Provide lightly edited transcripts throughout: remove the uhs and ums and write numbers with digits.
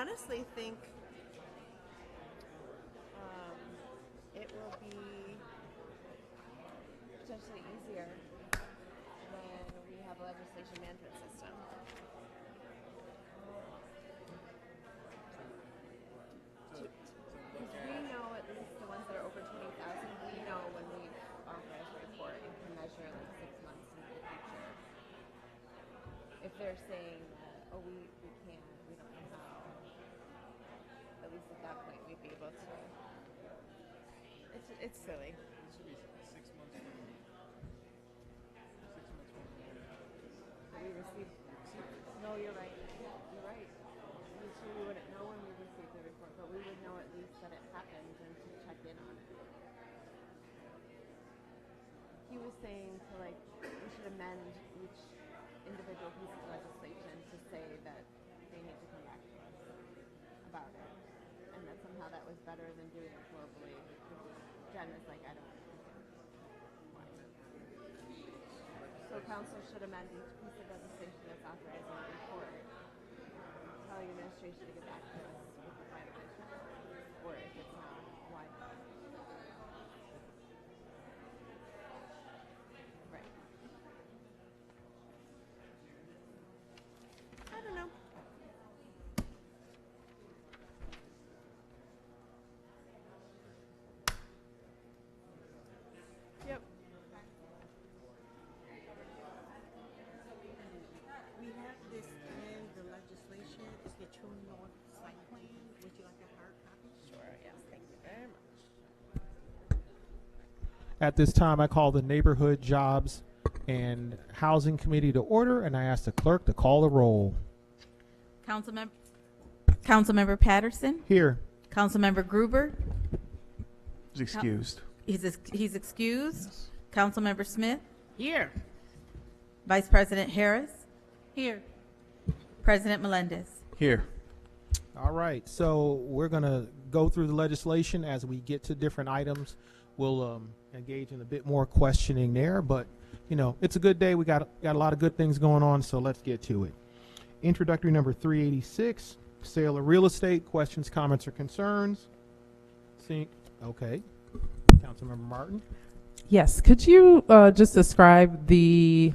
honestly think it will be potentially easier when we have a legislation management system. Because we know at least the ones that are over 20,000, we know when we authorize a report and can measure like 6 months into the future. If they're saying that, oh, we can't, we don't know how, at least at that point we'd be able to. It's silly. It should be 6 months from 6 months from We receive. No, you're right. You're right. We truly wouldn't know when we received the report, but we would know at least that it happened and to check in on it. He was saying to we should amend each individual piece of legislation to say that they need to come back to us about it, and that somehow that was better than doing it globally. Jen is like, I don't understand why. So council should amend each piece of legislation that's authorizing a report, telling administration to get back to us with the finalized report, or if it's not, why not? Right. I don't know. Yep. We have this in the legislation. It's the True North site plan. Would you like a hard copy? Sure, yes, thank you very much. At this time, I call the Neighborhood Jobs and Housing Committee to order, and I ask the clerk to call the roll. Councilmember Patterson, Here. Councilmember Gruber, He's excused. he's excused. Councilmember Smith, Here. Vice President Harris, Here. President Melendez. Here. All right, so we're going to go through the legislation. As we get to different items, we'll engage in a bit more questioning there, but you know, it's a good day. We got a lot of good things going on, so let's get to it. Introductory number 386, sale of real estate. Questions, comments, or concerns? Okay. Councilmember Martin. Yes, could you just describe the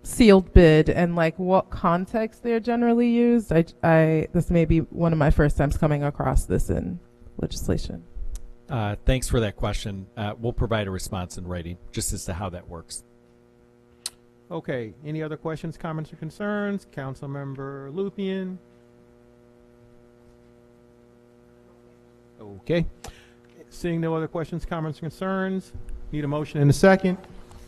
sealed bid and like what context they're generally used? This may be one of my first times coming across this in legislation. Thanks for that question. We'll provide a response in writing just as to how that works. Okay, any other questions, comments, or concerns? Councilmember Lupien. Okay. Seeing no other questions, comments, or concerns, need a motion in a second.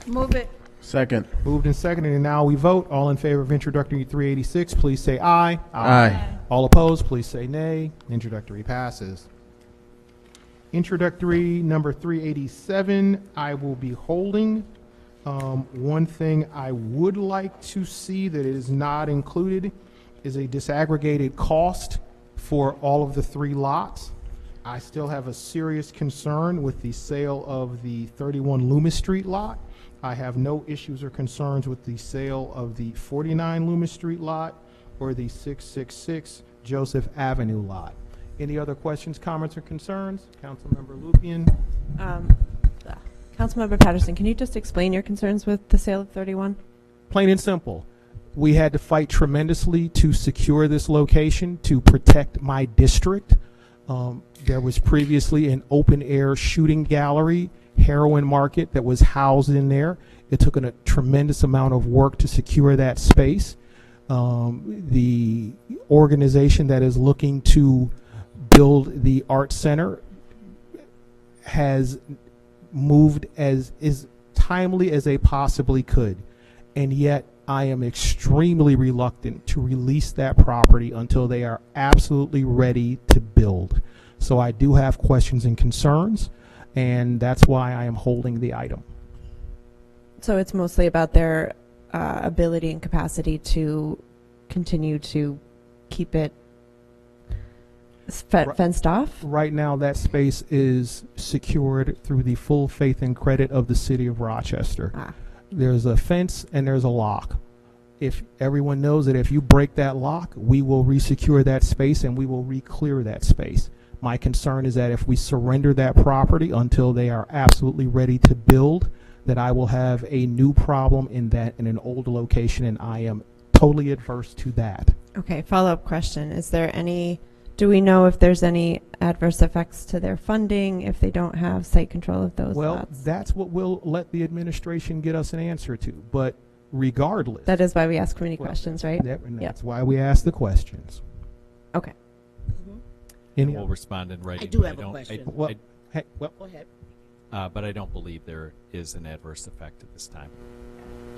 Move it. Second. Moved and seconded, and now we vote. All in favor of introductory 386, please say aye. Aye. All opposed, please say nay. Introductory passes. Introductory number 387, I will be holding. One thing I would like to see that is not included is a disaggregated cost for all of the 3 lots. I still have a serious concern with the sale of the 31 Loomis Street lot. I have no issues or concerns with the sale of the 49 Loomis Street lot or the 666 Joseph Avenue lot. Any other questions, comments, or concerns? Councilmember Lupien. Councilmember Patterson, can you just explain your concerns with the sale of 31? Plain and simple. We had to fight tremendously to secure this location to protect my district. There was previously an open air shooting gallery, heroin market that was housed in there. It took a tremendous amount of work to secure that space. The organization that is looking to build the art center has moved as timely as they possibly could, and yet I am extremely reluctant to release that property until they are absolutely ready to build. So I do have questions and concerns, and that's why I am holding the item. So it's mostly about their ability and capacity to continue to keep it fenced off? Right now, that space is secured through the full faith and credit of the city of Rochester. There's a fence and there's a lock. if everyone knows that if you break that lock, we will resecure that space and we will re-clear that space. My concern is that if we surrender that property until they are absolutely ready to build, that I will have a new problem in an old location, and I am totally adverse to that. Okay, follow-up question. Do we know if there's any adverse effects to their funding if they don't have site control of those Well, lots? that's what we'll let the administration get us an answer to. But regardless. That is why we ask committee questions, right? That's why we ask the questions. Okay. We'll respond in writing. I do but have a question. Well, Go ahead. but I don't believe there is an adverse effect at this time.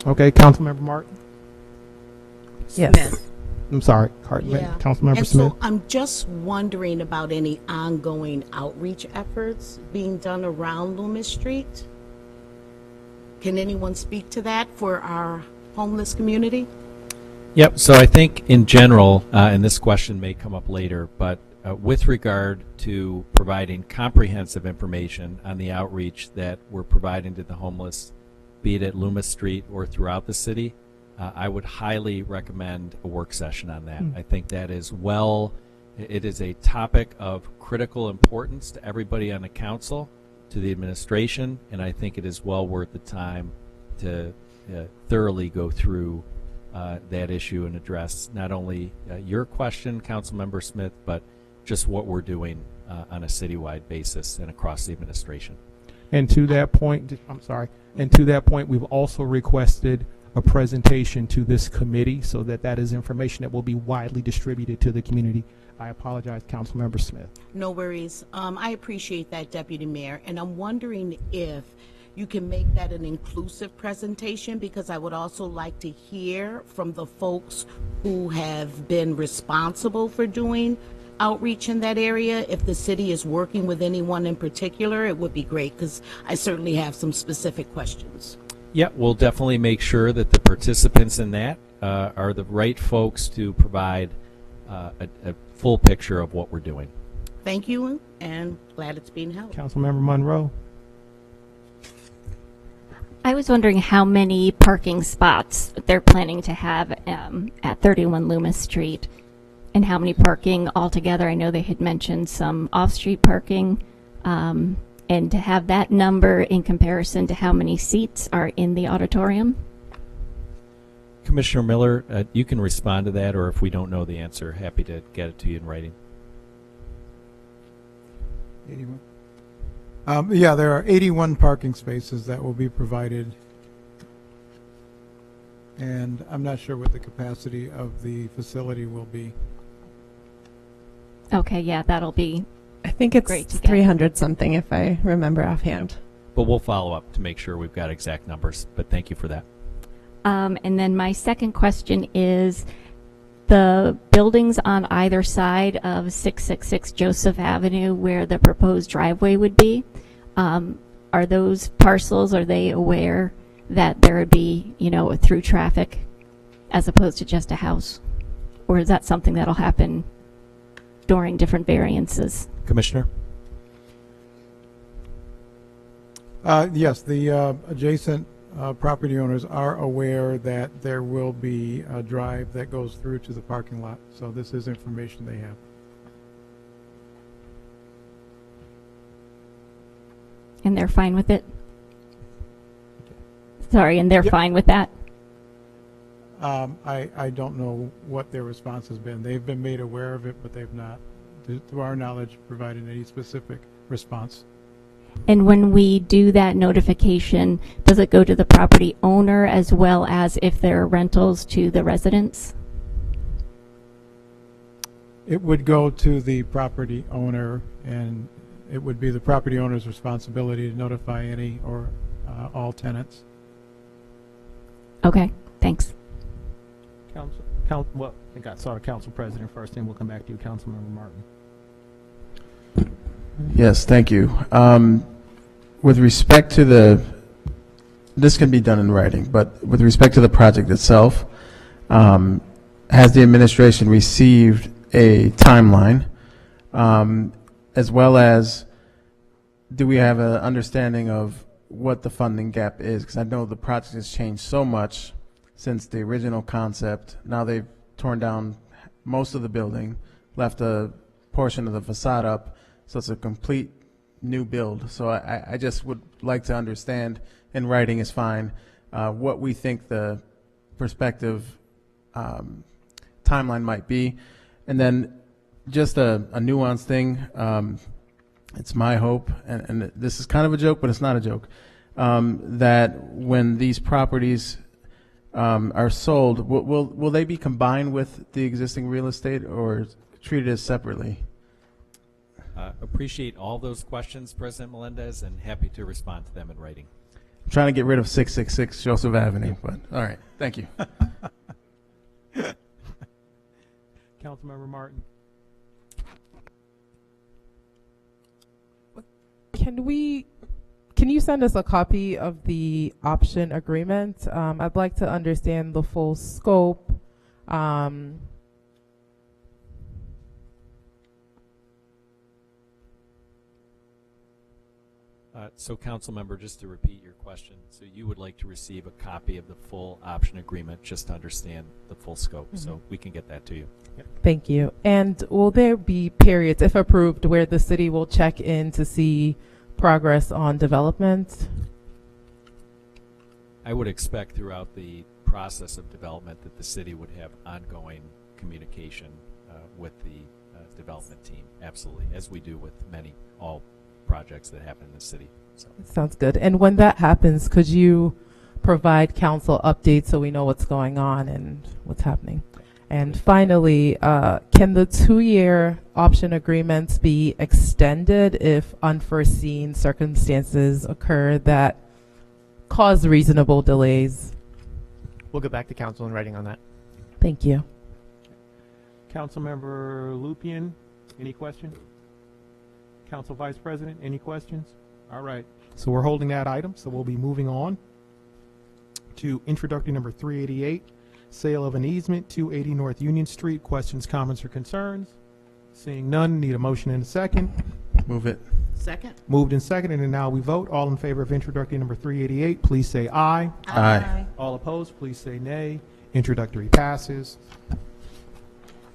okay, Councilmember Martin. Yes. Smith. I'm sorry, Councilmember And Smith. so I'm just wondering about any ongoing outreach efforts being done around Loomis Street. Can anyone speak to that for our homeless community? Yep. So I think in general, and this question may come up later, but with regard to providing comprehensive information on the outreach that we're providing to the homeless, be it at Loomis Street or throughout the city, I would highly recommend a work session on that. I think that is it is a topic of critical importance to everybody on the council, to the administration, and I think it is well worth the time to thoroughly go through that issue and address not only your question, Councilmember Smith, but just what we're doing on a citywide basis and across the administration. And to that point, we've also requested a presentation to this committee so that is information that will be widely distributed to the community. I apologize, Councilmember Smith. No worries. I appreciate that, Deputy Mayor, and I'm wondering if you can make that an inclusive presentation, because I would also like to hear from the folks who have been responsible for doing outreach in that area. If the city is working with anyone in particular, it would be great, because I certainly have some specific questions. Yeah, we'll definitely make sure that the participants in that are the right folks to provide a full picture of what we're doing. Thank you, and glad it's being held. Councilmember Monroe. I was wondering how many parking spots they're planning to have at 31 Loomis Street, and how many parking altogether. I know they had mentioned some off-street parking, and to have that number in comparison to how many seats are in the auditorium. Commissioner Miller, you can respond to that, or if we don't know the answer, happy to get it to you in writing. 81. Yeah, there are 81 parking spaces that will be provided, and I'm not sure what the capacity of the facility will be. Okay, yeah, that'll be I think it's great to get. 300 something if I remember offhand. But we'll follow up to make sure we've got exact numbers, but thank you for that. And then my second question is, the buildings on either side of 666 Joseph Avenue where the proposed driveway would be, are those parcels, are they aware that there would be, a through traffic as opposed to just a house? Or is that something that'll happen during different variances? Commissioner? Yes, the adjacent property owners are aware that there will be a drive that goes through to the parking lot, so this is information they have. And they're fine with it? Sorry, and they're Yep. fine with that? I don't know what their response has been. They've been made aware of it, but they've not, to our knowledge, provided any specific response. And when we do that notification, does it go to the property owner as well as if there are rentals to the residents? It would go to the property owner, and it would be the property owner's responsibility to notify any or all tenants. Okay, thanks. Well, I think I saw the council president first, and we'll come back to you, Councilmember Martin. Yes, thank you. With respect to this can be done in writing, but with respect to the project itself, has the administration received a timeline, as well as do we have an understanding of what the funding gap is? Because I know the project has changed so much since the original concept. Now they've torn down most of the building, left a portion of the facade up, so it's a complete new build. So I just would like to understand, in writing is fine, what we think the prospective timeline might be. And then just a nuanced thing, it's my hope, and this is kind of a joke, but it's not a joke, that when these properties are sold, will they be combined with the existing real estate or treated as separately? Appreciate all those questions, President Melendez, and happy to respond to them in writing. I'm trying to get rid of 666 Joseph Avenue, but all right, thank you. Councilmember Martin. Can you send us a copy of the option agreement? I'd like to understand the full scope. So, council member, just to repeat your question, so you would like to receive a copy of the full option agreement just to understand the full scope, so we can get that to you. Thank you. And will there be periods, if approved, where the city will check in to see progress on development? I would expect throughout the process of development that the city would have ongoing communication with the development team, absolutely, as we do with all projects that happen in the city. So. Sounds good. And when that happens, could you provide council updates so we know what's going on and what's happening? And finally, can the 2-year option agreements be extended if unforeseen circumstances occur that cause reasonable delays? We'll get back to council in writing on that. Thank you. Councilmember Lupian, any questions? Council Vice President, any questions? All right. So we're holding that item, so we'll be moving on to introductory number 388, sale of an easement, 280 North Union Street. Questions, comments, or concerns? Seeing none, need a motion and a second. Move it. Second. Moved and seconded, and now we vote. All in favor of introductory number 388, please say aye. Aye. All opposed, please say nay. Introductory passes.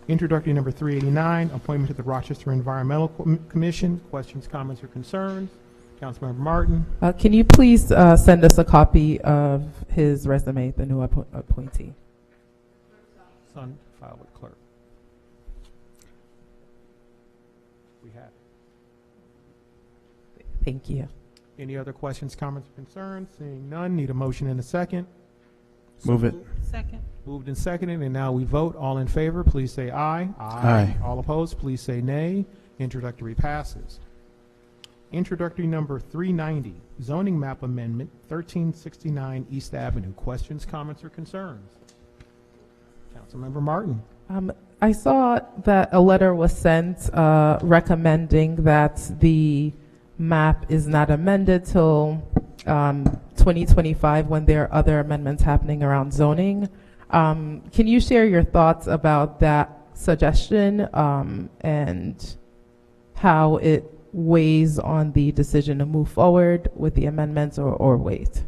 Introductory number 389, appointment to the Rochester Environmental Commission. Questions, comments, or concerns? Councilmember Martin. Can you please send us a copy of his resume, the new appointee? Son, file with clerk. We have it. Thank you. Any other questions, comments, or concerns? Seeing none, need a motion and a second. Move it. Second. Moved and seconded, and now we vote. All in favor, please say aye. Aye. All opposed, please say nay. Introductory passes. Introductory number 390, zoning map amendment, 1369 East Avenue. Questions, comments, or concerns? Councilmember Martin. I saw that a letter was sent recommending that the map is not amended till 2025 when there are other amendments happening around zoning. Can you share your thoughts about that suggestion and how it weighs on the decision to move forward with the amendments or wait?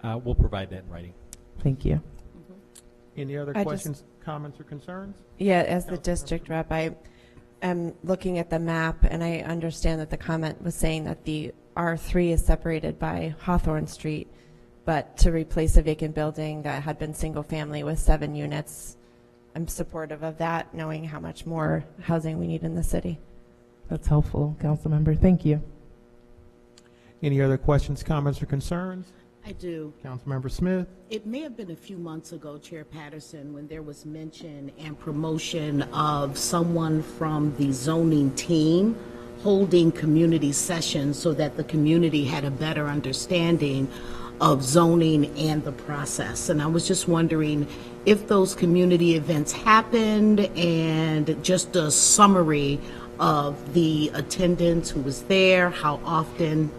We'll provide that in writing. Thank you. Any other questions, comments, or concerns? Yeah, as the district rep, I am looking at the map, and I understand that the comment was saying that the R3 is separated by Hawthorne Street, but to replace a vacant building that had been single family with 7 units, I'm supportive of that, knowing how much more housing we need in the city. That's helpful, council member. Thank you. Any other questions, comments, or concerns? I do. Councilmember Smith. It may have been a few months ago, Chair Patterson, when there was mention and promotion of someone from the zoning team holding community sessions so that the community had a better understanding of zoning and the process. And I was just wondering if those community events happened and just a summary of the attendance, who was there, how often.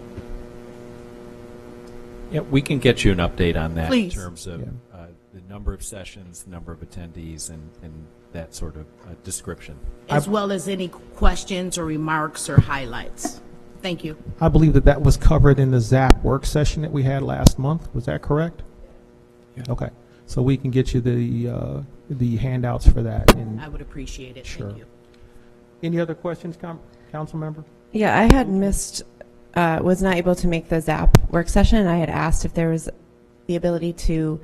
Yeah, we can get you an update on that. Please. In terms of the number of sessions, the number of attendees, and that sort of description. As well as any questions or remarks or highlights. Thank you. I believe that was covered in the ZAP work session that we had last month. Was that correct? Okay, so we can get you the handouts for that. And I would appreciate it. Sure. Thank you. any other questions, council member? Yeah, I had missed, was not able to make the ZAP work session. I had asked if there was the ability to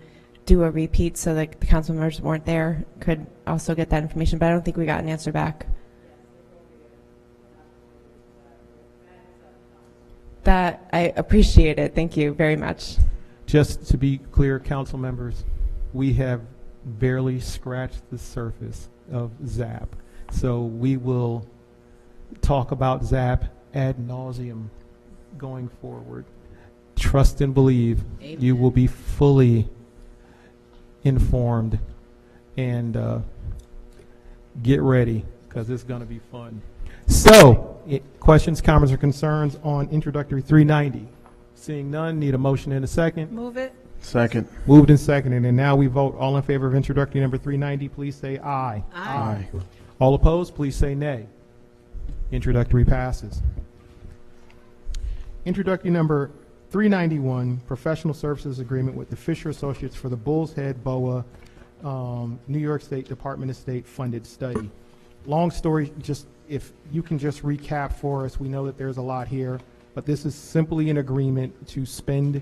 do a repeat so that the council members weren't there could also get that information, but I don't think we got an answer back. That, I appreciate it. Thank you very much. Just to be clear, council members, we have barely scratched the surface of ZAP. So we will talk about ZAP ad nauseum going forward. Trust and believe. Amen. You will be fully informed, and get ready because it's going to be fun. So, questions, comments, or concerns on introductory 390? Seeing none, need a motion in a second. Move it. Second. Moved and seconded, and now we vote. All in favor of introductory number 390, please say aye. Aye. All opposed, please say nay. Introductory passes. Introductory number 391, professional services agreement with the Fisher Associates for the Bull's Head BOA New York State Department of State funded study. Long story, just if you can just recap for us, we know that there's a lot here, but this is simply an agreement to spend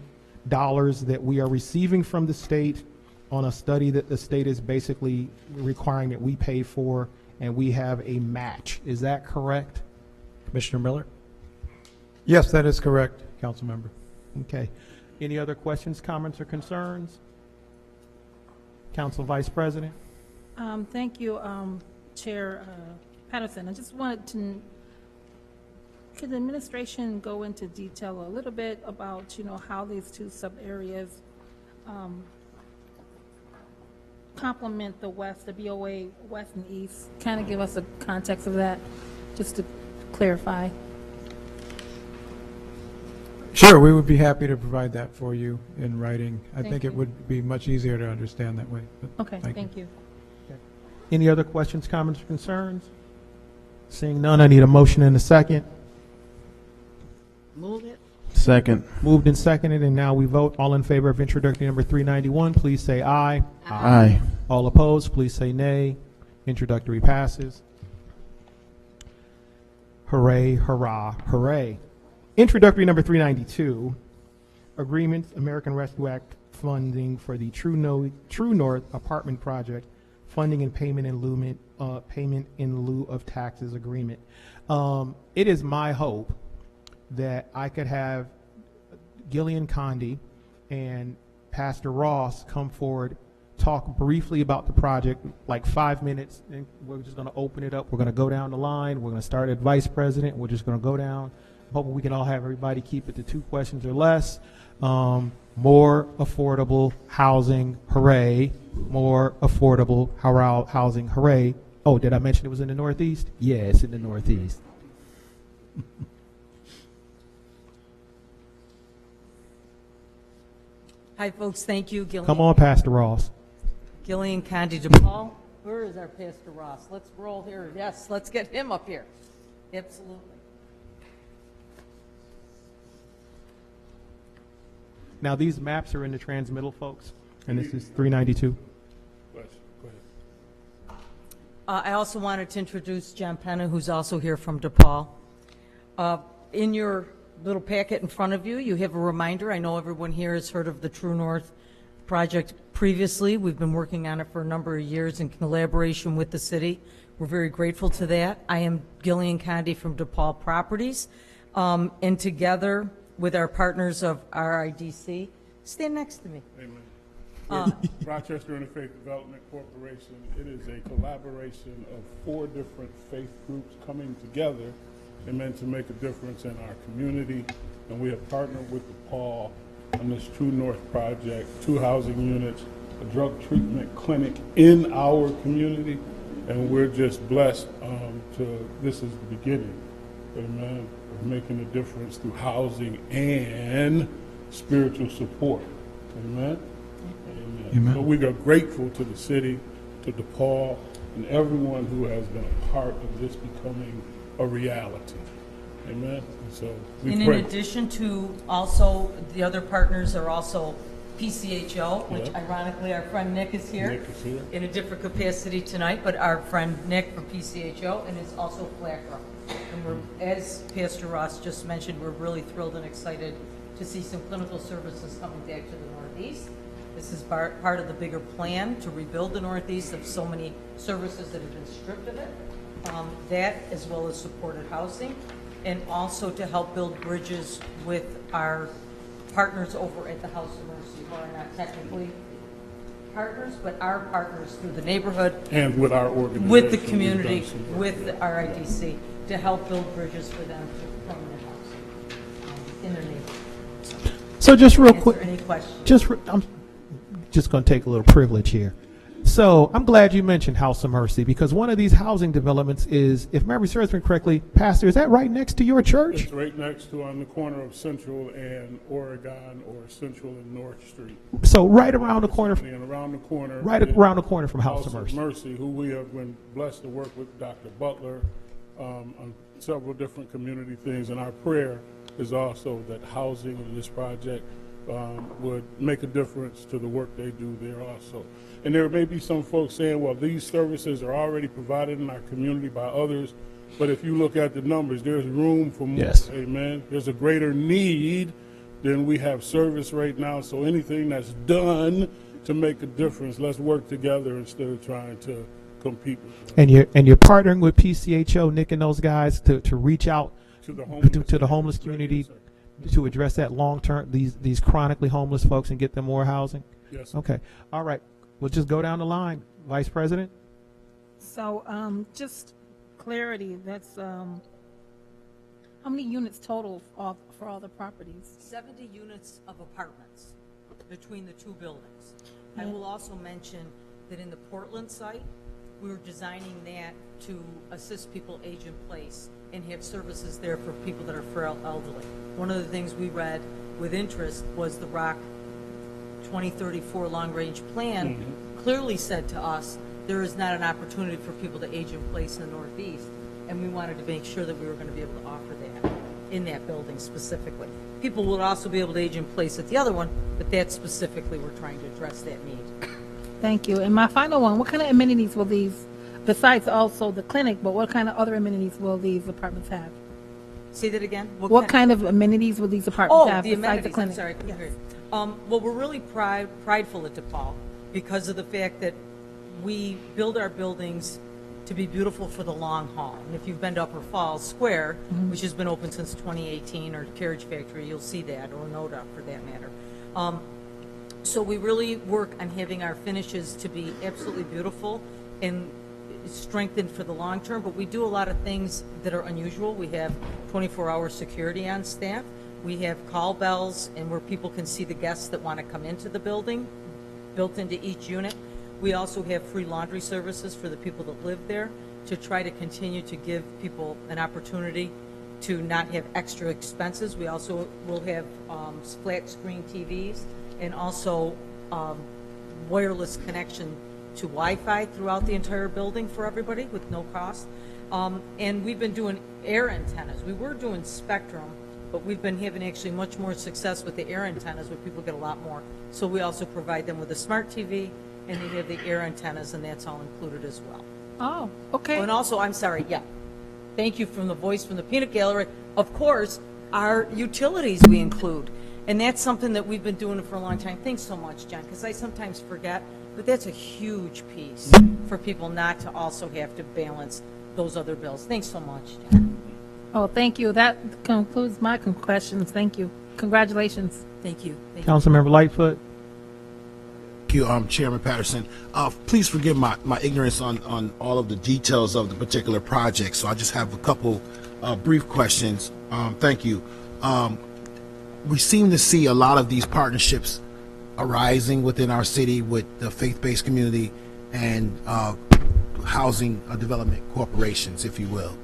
dollars that we are receiving from the state on a study that the state is basically requiring that we pay for, and we have a match. Is that correct? Commissioner Miller? Yes, that is correct, council member. Okay. Any other questions, comments, or concerns? Council Vice President? Thank you, Chair Patterson. I just wanted to, could the administration go into detail a little bit about, how these two sub-areas complement the west, the BOA west and east? Kind of give us a context of that, just to clarify. Sure, we would be happy to provide that for you in writing. I Thank think it you. would be much easier to understand that way. but Okay, thank you. Any other questions, comments, or concerns? Seeing none, I need a motion and a second. Move it. Second. Moved and seconded, and now we vote. All in favor of introductory number 391, please say aye. Aye. All opposed, please say nay. Introductory passes. Hooray, hurrah, hooray. Introductory number 392, agreements, American Rescue Act funding for the True North apartment project, funding and payment in lieu of taxes agreement. It is my hope that I could have Gillian Condi and Pastor Ross come forward, talk briefly about the project, like 5 minutes, and we're just going to open it up. We're going to go down the line. We're going to start at Vice President. We're just going to go down. Hoping we can all have everybody keep it to 2 questions or less. More affordable housing, hooray. More affordable housing, hooray. Oh, did I mention it was in the Northeast? Yeah, it's in the Northeast. Hi, folks. Thank you. Come on, Pastor Ross. Gillian Condi DePaul. Where is our Pastor Ross? Let's roll here. Yes, let's get him up here. Absolutely. Now, these maps are in the transmittal, folks, and this is 392. I also wanted to introduce John Penna, who's also here from DePaul. In your little packet in front of you, you have a reminder. I know everyone here has heard of the True North project previously. We've been working on it for a number of years in collaboration with the city. We're very grateful to that. I am Gillian Condi from DePaul Properties, and together with our partners of RIDC, stand next to me. Amen. Rochester Interfaith Development Corporation, it is a collaboration of 4 different faith groups coming together and meant to make a difference in our community. And we have partnered with DePaul on this True North project, 2 housing units, a drug treatment clinic in our community, and we're just blessed this is the beginning, amen, of making a difference through housing and spiritual support, amen. Amen. So we are grateful to the city, to DePaul, and everyone who has been a part of this becoming a reality. Amen. And so we and pray. in addition to also, the other partners are also PCHO, which Yeah. ironically our friend Nick is here. Nick is here. In a different capacity tonight, but our friend Nick from PCHO, and is also FLACRA. And we're, as Pastor Ross just mentioned, we're really thrilled and excited to see some clinical services coming back to the Northeast. This is part of the bigger plan to rebuild the Northeast of so many services that have been stripped of it. That, as well as supported housing, and also to help build bridges with our partners over at the House of Mercy, who are not technically partners, but our partners through the neighborhood. And with our organization. With the we've community, done some work with there. RIDC, to help build bridges for them to permanent housing in their neighborhood. So just real Answer quick, any questions. I'm just going to take a little privilege here. So I'm glad you mentioned House of Mercy, because one of these housing developments is, if memory serves me correctly, Pastor, is that right next to your church? It's right next to, on the corner of Central and Oregon, or Central and North Street. So right around the corner, And around the corner. right is around the corner from House of Mercy. Mercy, who we have been blessed to work with Dr. Butler on several different community things. And our prayer is also that housing in this project would make a difference to the work they do there also. And there may be some folks saying, well, these services are already provided in our community by others, but if you look at the numbers, there's room for more. Yes. Amen. There's a greater need than we have service right now, so anything that's done to make a difference, let's work together instead of trying to compete with them. And you're partnering with PCHO, Nick and those guys, to reach out To the to the homeless community to address that long-term, these chronically homeless folks, and get them more housing? Yes, sir. Okay. All right. We'll just go down the line. Vice President? So, just clarity, that's, how many units total for all the properties? 70 units of apartments between the two buildings. I will also mention that in the Portland site, we were designing that to assist people age in place and have services there for people that are frail elderly. One of the things we read with interest was the ROC 2034 long-range plan clearly said to us there is not an opportunity for people to age in place in the Northeast, and we wanted to make sure that we were going to be able to offer that in that building specifically. People would also be able to age in place at the other one, but that specifically we're trying to address that need. Thank you. And my final one, what kind of amenities will these, besides also the clinic, but what kind of other amenities will these apartments have? Say that again? What kind of amenities will these apartments have the besides amenities, the clinic? I'm sorry, I couldn't hear you. Well, we're really prideful at DePaul because of the fact that we build our buildings to be beautiful for the long haul. And if you've been to Upper Falls Square, which has been open since 2018, or Carriage Factory, you'll see that, or Noda for that matter. So we really work on having our finishes to be absolutely beautiful and strengthened for the long term, but we do a lot of things that are unusual. We have 24-hour security on staff. We have call bells and where people can see the guests that want to come into the building built into each unit. We also have free laundry services for the people that live there to try to continue to give people an opportunity to not have extra expenses. We also will have flat screen TVs and also wireless connection to Wi-Fi throughout the entire building for everybody with no cost. And we've been doing air antennas. We were doing Spectrum, but we've been having actually much more success with the air antennas where people get a lot more. So we also provide them with a smart TV, and they have the air antennas, and that's all included as well. Oh, okay. Oh, and also, I'm sorry, yeah. Thank you from the voice from the peanut gallery. Of course, our utilities we include. And that's something that we've been doing for a long time. Thanks so much, John, because I sometimes forget, but that's a huge piece for people not to also have to balance those other bills. Thanks so much, John. Oh, thank you. That concludes my questions. Thank you. Congratulations. Thank you. Thank Councilmember Lightfoot? Thank you, Chairman Patterson. Please forgive my ignorance on all of the details of the particular project, so I just have a couple brief questions. Thank you. We seem to see a lot of these partnerships arising within our city with the faith-based community and housing development corporations, if you will,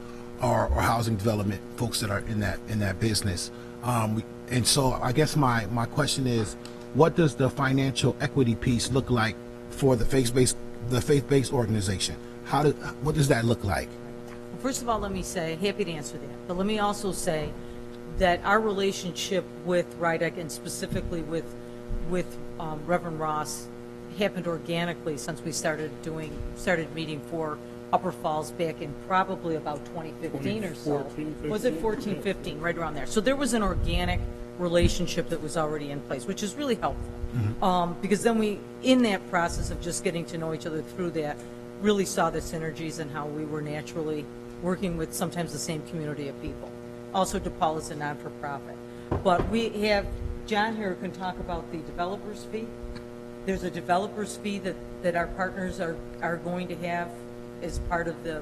or housing development folks that are in that business. And so I guess my question is, what does the financial equity piece look like for the faith-based organization? What does that look like? Well, first of all, let me say, happy to answer that, but let me also say that our relationship with RIDEC and specifically with with Reverend Ross happened organically since we started meeting for Upper Falls back in probably about 2015 or so. 2014, Was it 15? 14, 15, right around there? So there was an organic relationship that was already in place, which is really helpful. Because then we, in that process of just getting to know each other through that, really saw the synergies and how we were naturally working with sometimes the same community of people. Also, DePaul is a non-for-profit. But we have John here who can talk about the developer's fee. There's a developer's fee that our partners are going to have as part of the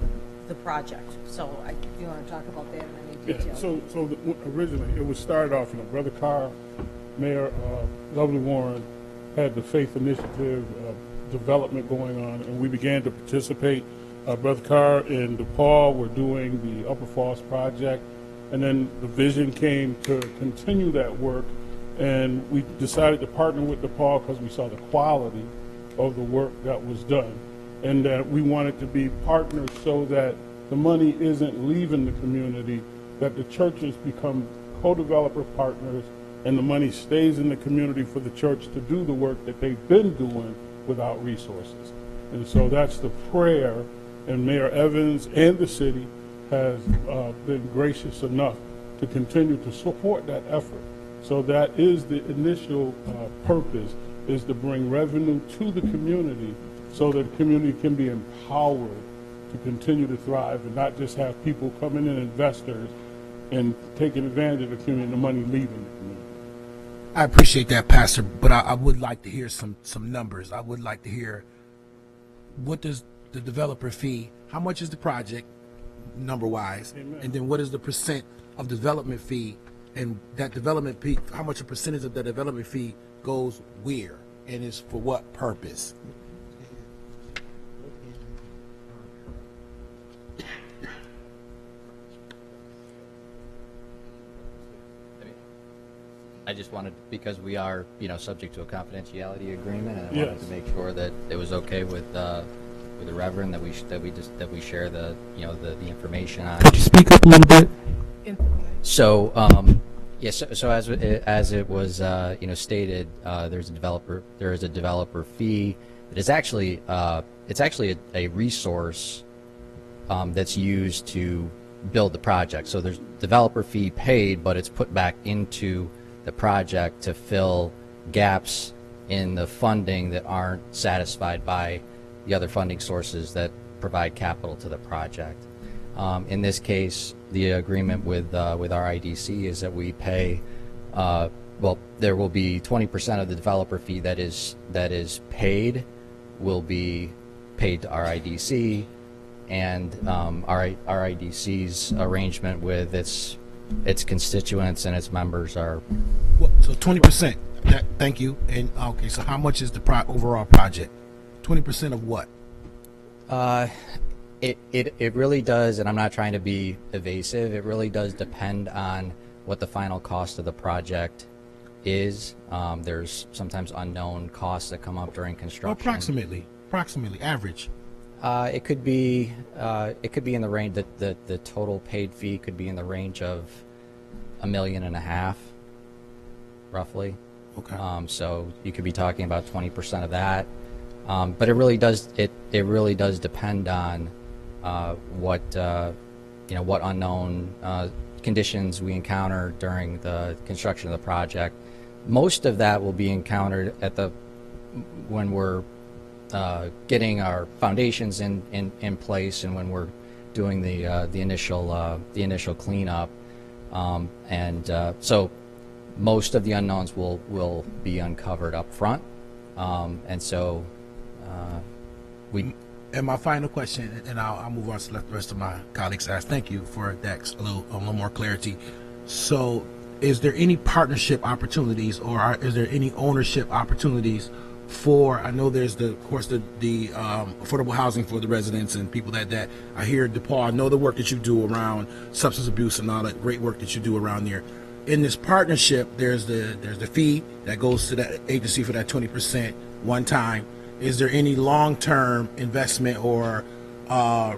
project. So if you want to talk about that in any detail. So originally, it was started off, Brother Carr, Mayor Lovely Warren had the Faith Initiative development going on, and we began to participate. Brother Carr and DePaul were doing the Upper Falls project, and then the vision came to continue that work, and we decided to partner with DePaul because we saw the quality of the work that was done, and that we wanted to be partners so that the money isn't leaving the community, that the churches become co-developer partners, and the money stays in the community for the church to do the work that they've been doing without resources. And so that's the prayer, and Mayor Evans and the city has been gracious enough to continue to support that effort. So that is the initial purpose, is to bring revenue to the community so that the community can be empowered to continue to thrive and not just have people coming in, investors, and taking advantage of the community and the money leaving the community. I appreciate that, Pastor, but I would like to hear some numbers. I would like to hear, what does the developer fee, how much is the project, number-wise, and then what is the percent of development fee, and that development fee, how much a percentage of that development fee goes where, and is for what purpose? I just wanted, because we are, subject to a confidentiality agreement, and I wanted to make sure that it was okay with the Reverend that we share the the information on. Could you speak up a little bit? So so as it was stated, there is a developer fee that is actually it's actually a resource that's used to build the project. So there's developer fee paid, but it's put back into the project to fill gaps in the funding that aren't satisfied by the other funding sources that provide capital to the project. In this case, the agreement with RIDC is that we pay, well, there will be 20% of the developer fee that is paid will be paid to RIDC, and RIDC's arrangement with its constituents and its members are. So 20%. Thank you. And okay, so how much is the overall project? 20% of what? It really does, and I'm not trying to be evasive. It really does depend on what the final cost of the project is. There's sometimes unknown costs that come up during construction. Approximately average. It could be in the range that the total paid fee could be in the range of $1.5 million, roughly. Okay. So you could be talking about 20% of that. But it really does depend on what what unknown conditions we encounter during the construction of the project. Most of that will be encountered when we're getting our foundations in place, and when we're doing the initial cleanup, so most of the unknowns will be uncovered up front, and so we. And my final question, and I'll move on to let the rest of my colleagues ask. Thank you for that, a little more clarity. So, is there any partnership opportunities, or is there any ownership opportunities for? I know there's of course the affordable housing for the residents and people that I hear DePaul. I know the work that you do around substance abuse and all that great work that you do around there. In this partnership, there's the fee that goes to that agency for that 20% one time. Is there any long-term investment or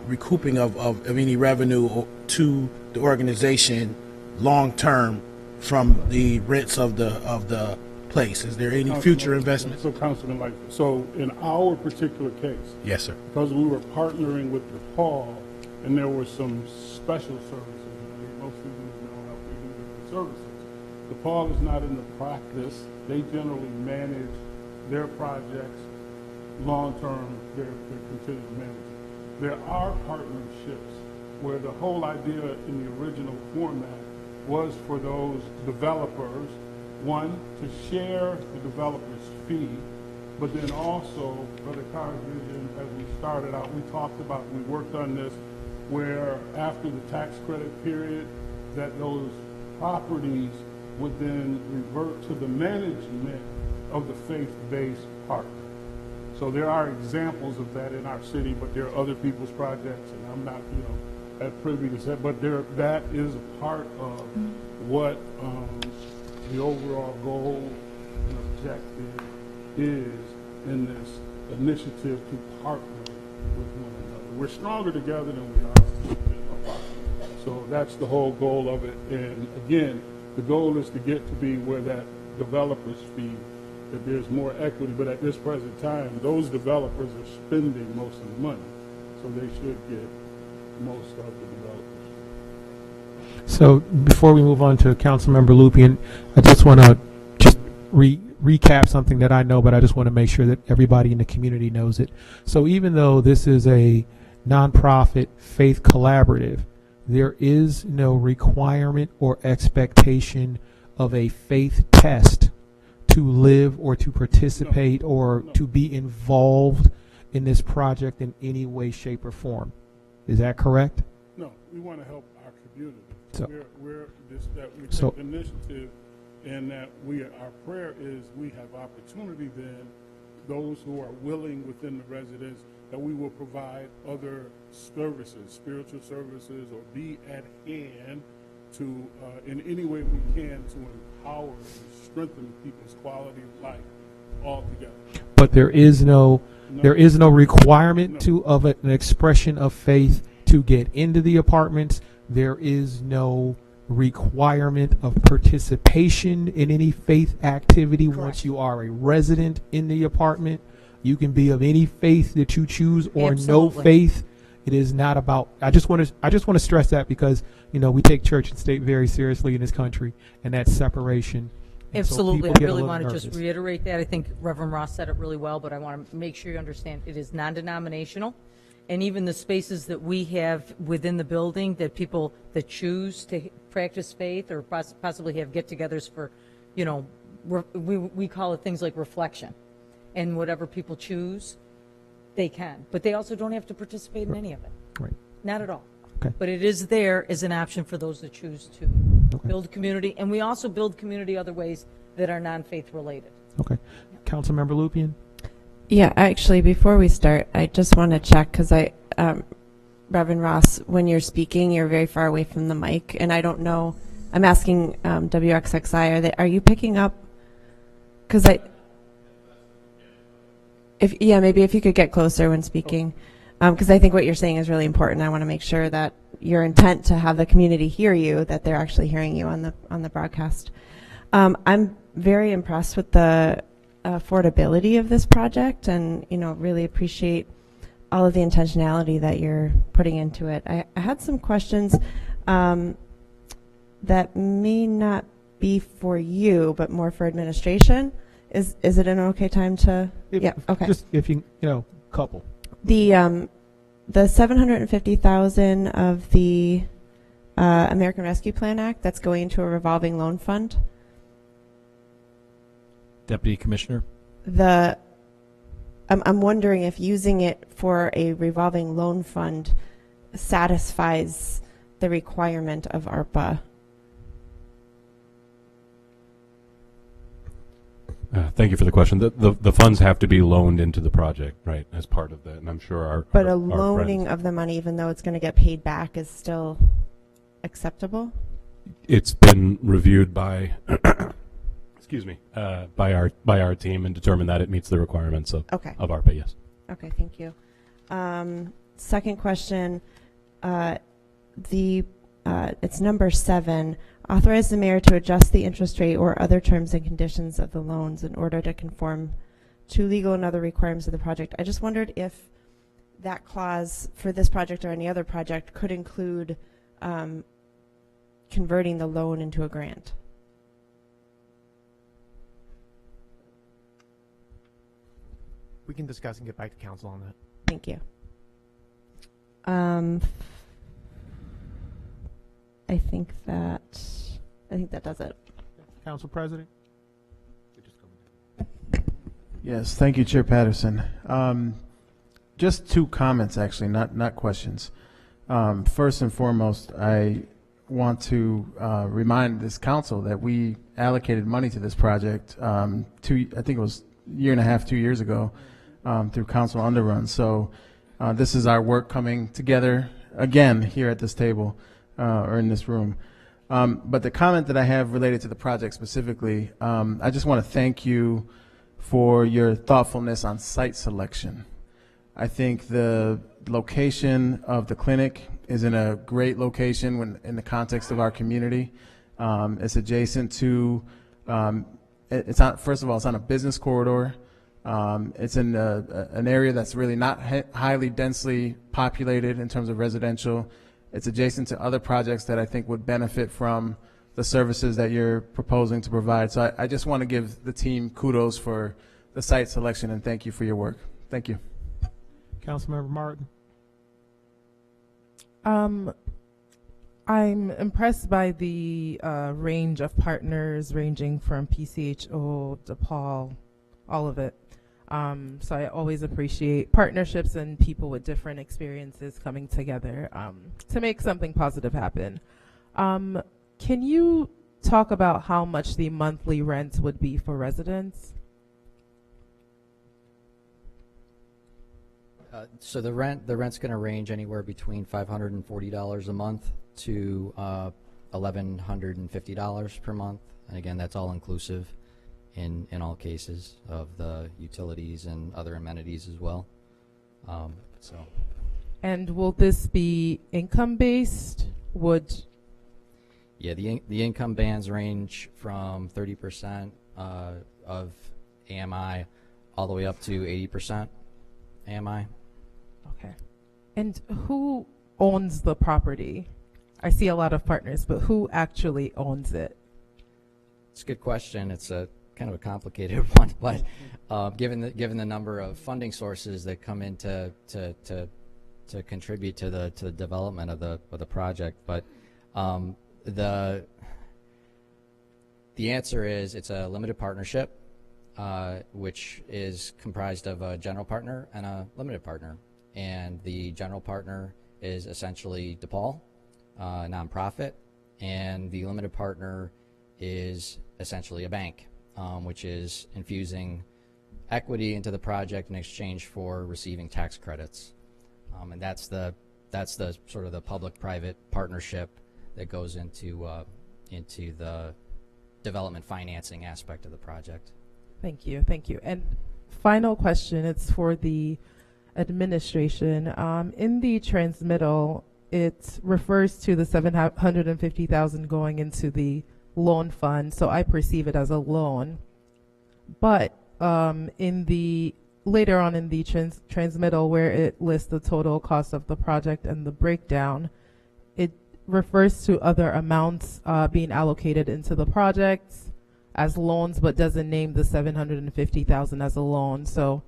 recouping of any revenue to the organization long-term from the rents of the place? Is there any future investment? So Councilman Lightfoot, so in our particular case, Yes, sir. because we were partnering with DePaul, and there were some special services. Most people know how we do different services. DePaul is not in the practice. They generally manage their projects long-term. They're considered managers. There are partnerships where the whole idea in the original format was for those developers, one, to share the developer's fee, but then also, Brother Carr's vision, as we started out, we talked about, we worked on this, where after the tax credit period, that those properties would then revert to the management of the faith-based partner. So there are examples of that in our city, but there are other people's projects, and I'm not, at privy to that, but that is a part of what the overall goal and objective is in this initiative to partner with one another. We're stronger together than we are apart. So that's the whole goal of it. And again, the goal is to get to be where that developer's fee, that there's more equity, but at this present time, those developers are spending most of the money, so they should get most of the developers. So before we move on to Councilmember Lupien, I just want to just recap something that I know, but I just want to make sure that everybody in the community knows it. So even though this is a nonprofit faith collaborative, there is no requirement or expectation of a faith test to live or to participate or to be involved in this project in any way, shape, or form. Is that correct? No, we want to help our community. So, We take initiative, and that our prayer is we have opportunity then, those who are willing within the residence, that we will provide other services, spiritual services, or be at hand to, in any way we can, to empower and strengthen people's quality of life altogether. But there is no requirement of an expression of faith to get into the apartments. There is no requirement of participation in any faith activity. Correct. Once you are a resident in the apartment, you can be of any faith that you choose or no faith. It is not about. I just want to stress that because we take church and state very seriously in this country, and that separation. And absolutely, so I really want to just reiterate that. I think Reverend Ross said it really well, but I want to make sure you understand it is non-denominational, and even the spaces that we have within the building that people that choose to practice faith or possibly have get-togethers for, we call it things like reflection, and whatever people choose, they can, but they also don't have to participate in any of it. Right. Not at all. Okay. But it is there as an option for those that choose to build community, and we also build community other ways that are non-faith related. Okay. Yeah. Councilmember Lupien? Yeah, actually, before we start, I just want to check because Reverend Ross, when you're speaking, you're very far away from the mic, and I don't know. I'm asking WXXI, are you picking up? Because maybe if you could get closer when speaking, because I think what you're saying is really important. I want to make sure that your intent to have the community hear you, that they're actually hearing you on the broadcast. I'm very impressed with the affordability of this project, and really appreciate all of the intentionality that you're putting into it. I had some questions that may not be for you, but more for administration. Is it an okay time to? Yeah. Okay. Just if you couple. The $750,000 of the American Rescue Plan Act that's going into a revolving loan fund. Deputy Commissioner? I'm wondering if using it for a revolving loan fund satisfies the requirement of ARPA. Thank you for the question. The funds have to be loaned into the project, right, as part of that, and I'm sure But a loaning of the money, even though it's going to get paid back, is still acceptable? It's been reviewed by, excuse me, by our team and determined that it meets the requirements of ARPA, yes. Okay, thank you. Second question, it's number 7 Authorize the mayor to adjust the interest rate or other terms and conditions of the loans in order to conform to legal and other requirements of the project. I just wondered if that clause for this project or any other project could include converting the loan into a grant. We can discuss and get back to council on that. Thank you. I think that does it. Council President? Yes, thank you, Chair Patterson. Just two comments, actually, not questions. First and foremost, I want to remind this council that we allocated money to this project I think it was a year and a half, 2 years ago, through council underrun. So this is our work coming together again here at this table or in this room. But the comment that I have related to the project specifically, I just want to thank you for your thoughtfulness on site selection. I think the location of the clinic is in a great location in the context of our community. It's adjacent to, first of all, it's on a business corridor. It's in an area that's really not highly densely populated in terms of residential. It's adjacent to other projects that I think would benefit from the services that you're proposing to provide. So I just want to give the team kudos for the site selection and thank you for your work. Thank you. Councilmember Martin. I'm impressed by the range of partners ranging from PCHO, DePaul, all of it. So I always appreciate partnerships and people with different experiences coming together to make something positive happen. Can you talk about how much the monthly rent would be for residents? So the rent's going to range anywhere between $540 a month to $1,150 per month, and again, that's all inclusive in all cases of the utilities and other amenities as well. And will this be income based? Yeah, the income bands range from 30% of AMI all the way up to 80% AMI. Okay. And who owns the property? I see a lot of partners, but who actually owns it? It's a good question. It's a kind of a complicated one, but given the number of funding sources that come in to contribute to the development of the project, but the answer is it's a limited partnership, which is comprised of a general partner and a limited partner. And the general partner is essentially DePaul, a nonprofit, and the limited partner is essentially a bank, which is infusing equity into the project in exchange for receiving tax credits. And that's the sort of the public-private partnership that goes into the development financing aspect of the project. Thank you. And final question, it's for the administration. In the transmittal, it refers to the $750,000 going into the loan fund, so I perceive it as a loan. But later on in the transmittal, where it lists the total cost of the project and the breakdown, it refers to other amounts being allocated into the projects as loans, but doesn't name the $750,000 as a loan. So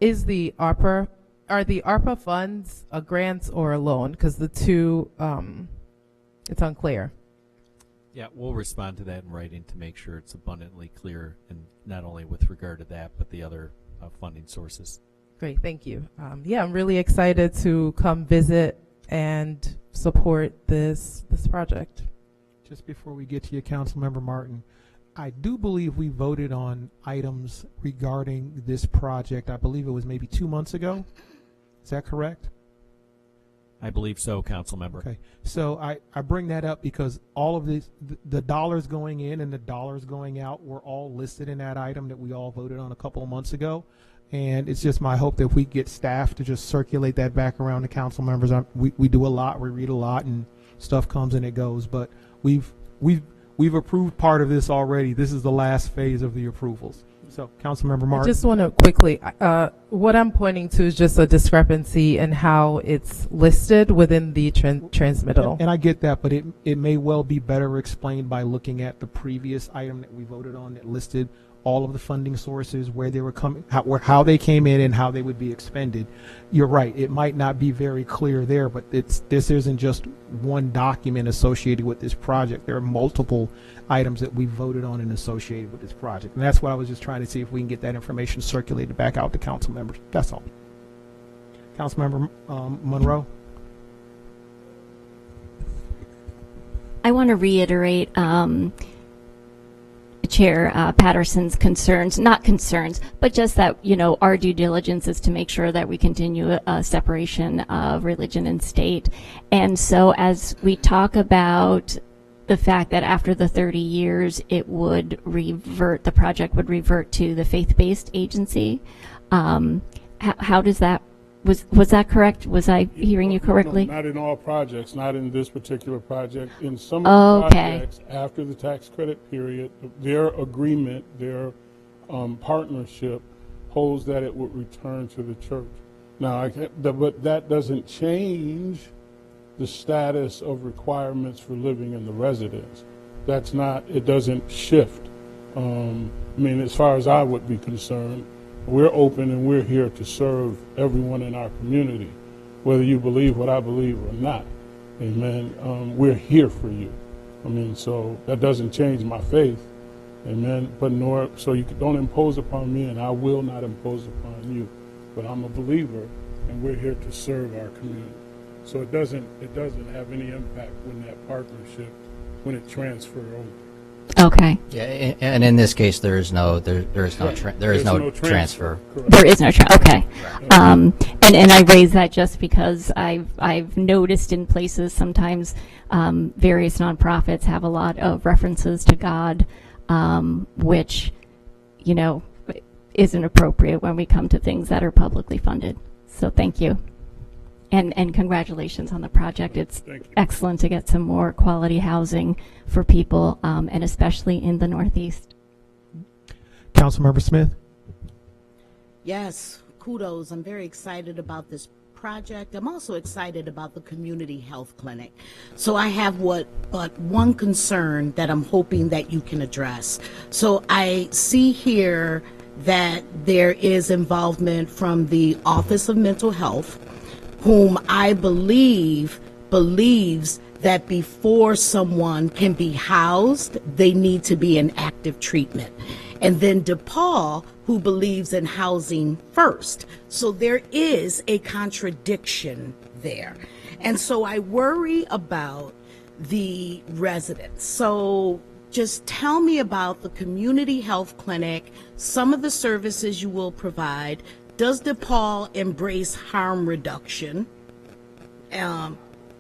are the ARPA funds a grant or a loan? Because the two, it's unclear. Yeah, we'll respond to that in writing to make sure it's abundantly clear, and not only with regard to that, but the other funding sources. Great, thank you. Yeah, I'm really excited to come visit and support this project. Just before we get to you, Councilmember Martin, I do believe we voted on items regarding this project. I believe it was maybe 2 months ago. Is that correct? I believe so, Council Member. Okay, so I bring that up because all of this, the dollars going in and the dollars going out were all listed in that item that we all voted on a couple of months ago. And it's just my hope that we get staff to just circulate that back around to council members. We do a lot, we read a lot, and stuff comes and it goes. But we've we've approved part of this already. This is the last phase of the approvals. So, Councilmember Martin. I just want to quickly, what I'm pointing to is just a discrepancy in how it's listed within the transmittal. And I get that, but it may well be better explained by looking at the previous item that we voted on that listed all of the funding sources, where they were coming, how they came in, and how they would be expended. You're right. It might not be very clear there, but this isn't just one document associated with this project. There are multiple items that we voted on and associated with this project, and that's what I was just trying to see if we can get that information circulated back out to council members. That's all. Councilmember Monroe. I want to reiterate Chair Patterson's concerns, not concerns, but just that, our due diligence is to make sure that we continue a separation of religion and state. And so as we talk about the fact that after the 30 years, it would revert, the project would revert to the faith-based agency, how does that, was that correct? Was I hearing you correctly? No, not in all projects, not in this particular project. In some of the projects, after the tax credit period, their agreement, their partnership holds that it would return to the church. Now, but that doesn't change the status of requirements for living in the residence. That's not, it doesn't shift. As far as I would be concerned, we're open and we're here to serve everyone in our community, whether you believe what I believe or not. Amen. We're here for you. So that doesn't change my faith. Amen. But so you don't impose upon me, and I will not impose upon you. But I'm a believer, and we're here to serve our community. So it doesn't have any impact when that partnership, when it transfers over. Okay. Yeah, and in this case, there is no transfer. There is no okay. And I raise that just because I've noticed in places sometimes various nonprofits have a lot of references to God, which isn't appropriate when we come to things that are publicly funded. So thank you. And congratulations on the project. It's excellent to get some more quality housing for people, and especially in the Northeast. Councilmember Smith. Yes, kudos. I'm very excited about this project. I'm also excited about the community health clinic. So I have but one concern that I'm hoping that you can address. So I see here that there is involvement from the Office of Mental Health, whom I believe believes that before someone can be housed, they need to be in active treatment. And then DePaul, who believes in housing first. So there is a contradiction there. And so I worry about the residents. So just tell me about the community health clinic, some of the services you will provide. Does DePaul embrace harm reduction?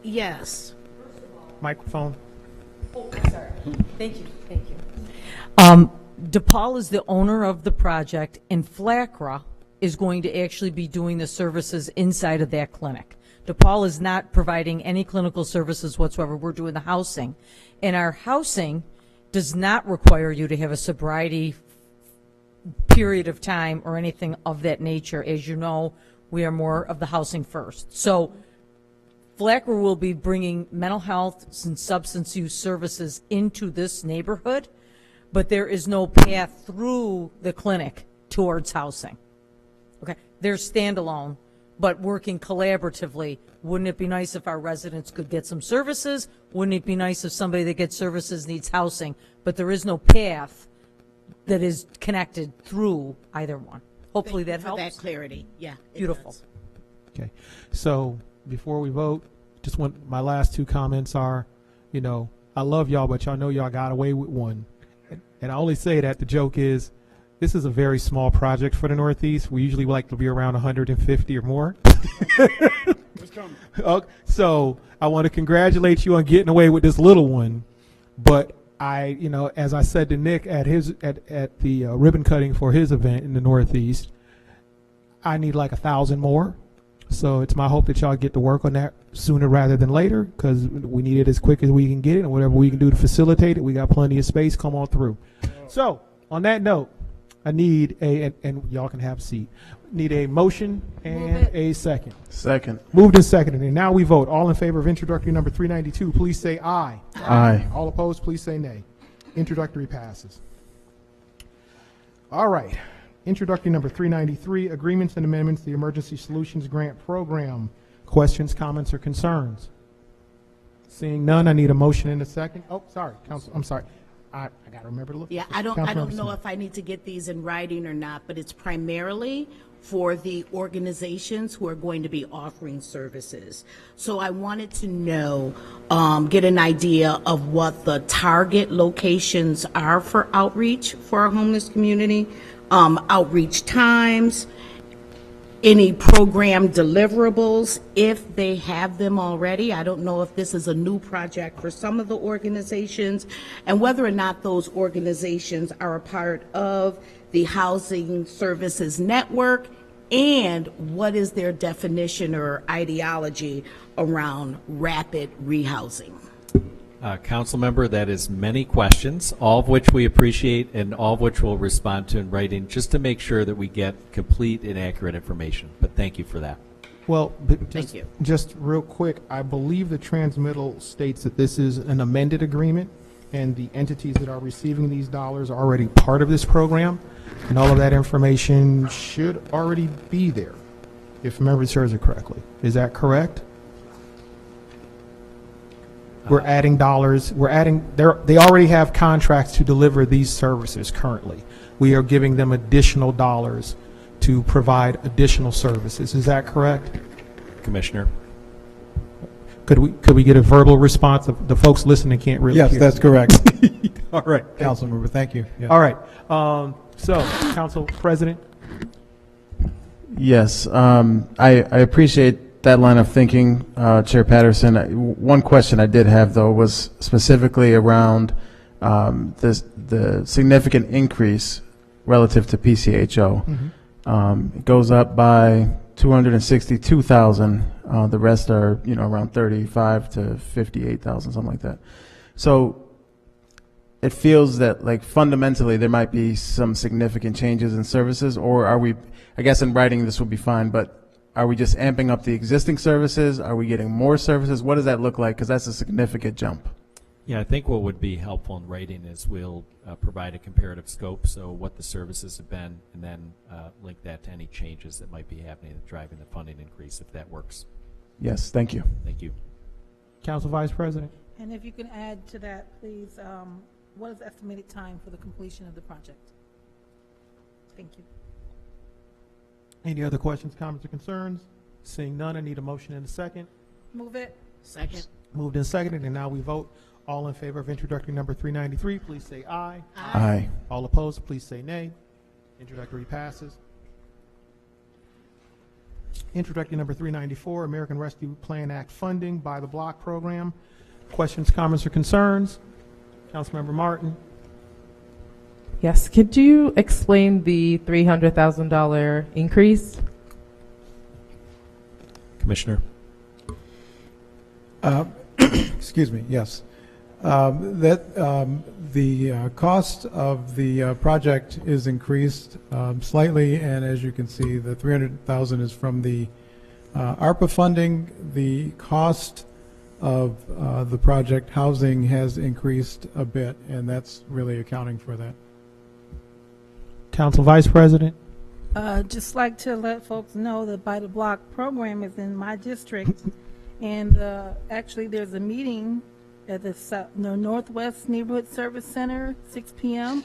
Yes. Microphone. Oh, sorry. Thank you. DePaul is the owner of the project, and FLACRA is going to actually be doing the services inside of that clinic. DePaul is not providing any clinical services whatsoever. We're doing the housing. And our housing does not require you to have a sobriety period of time or anything of that nature. As you know, we are more of the housing first. So FLACRA will be bringing mental health and substance use services into this neighborhood, but there is no path through the clinic towards housing. Okay, they're standalone, but working collaboratively. Wouldn't it be nice if our residents could get some services? Wouldn't it be nice if somebody that gets services needs housing? But there is no path that is connected through either one. Hopefully that helps. For that clarity, yeah. Beautiful. Okay, so before we vote, just my last two comments are, I love y'all, but y'all know y'all got away with one. And I only say that, the joke is, this is a very small project for the Northeast. We usually like to be around 150 or more. So I want to congratulate you on getting away with this little one. But as I said to Nick at the ribbon cutting for his event in the Northeast, I need like 1,000 more. So it's my hope that y'all get to work on that sooner rather than later, because we need it as quick as we can get it, and whatever we can do to facilitate it, we got plenty of space. Come on through. So on that note, I need and y'all can have a seat. Need a motion and a second. Second. Moved and seconded. And now we vote. All in favor of introductory number 392, please say aye. Aye. All opposed, please say nay. Introductory passes. All right. Introductory number 393, agreements and amendments to the Emergency Solutions Grant Program. Questions, comments, or concerns? Seeing none, I need a motion and a second. Oh, sorry, Council. I'm sorry. I got to remember to look. Yeah, I don't know if I need to get these in writing or not, but it's primarily for the organizations who are going to be offering services. So I wanted to know, get an idea of what the target locations are for outreach for our homeless community, outreach times, any program deliverables, if they have them already. I don't know if this is a new project for some of the organizations, and whether or not those organizations are a part of the Housing Services Network, and what is their definition or ideology around rapid rehousing. Council member, that is many questions, all of which we appreciate and all of which we'll respond to in writing, just to make sure that we get complete and accurate information. But thank you for that. Well, just real quick, I believe the transmittal states that this is an amended agreement, and the entities that are receiving these dollars are already part of this program, and all of that information should already be there, if memory serves it correctly. Is that correct? We're adding dollars. They already have contracts to deliver these services currently. We are giving them additional dollars to provide additional services. Is that correct? Commissioner. Could we get a verbal response? The folks listening can't really hear. Yes, that's correct. All right. Councilmember, thank you. Yeah. All right. So, Council President. Yes, I appreciate that line of thinking, Chair Patterson. One question I did have, though, was specifically around the significant increase relative to PCHO. Mm-hmm. It goes up by 262,000. The rest are, around 35 to 58,000, something like that. So it feels that, like, fundamentally there might be some significant changes in services, or are we? I guess in writing this would be fine, but are we just amping up the existing services? Are we getting more services? What does that look like? Because that's a significant jump. Yeah, I think what would be helpful in writing is we'll provide a comparative scope, so what the services have been, and then link that to any changes that might be happening that driving the funding increase, if that works. Yes, thank you. Thank you. Council Vice President. And if you can add to that, please, what is the estimated time for the completion of the project? Thank you. Any other questions, comments, or concerns? Seeing none, I need a motion and a second. Move it. Second. Moved and seconded, and now we vote. All in favor of introductory number 393, please say aye. Aye. All opposed, please say nay. Introductory passes. Introductory number 394, American Rescue Plan Act funding by the block program. Questions, comments, or concerns? Councilmember Martin. Yes, could you explain the $300,000 increase? Commissioner. Excuse me, yes. The cost of the project is increased slightly, and as you can see, the $300,000 is from the ARPA funding. The cost of the project housing has increased a bit, and that's really accounting for that. Council Vice President. Just like to let folks know that By the Block program is in my district, and actually there's a meeting at the Northwest Neighborhood Service Center, 6 p.m.,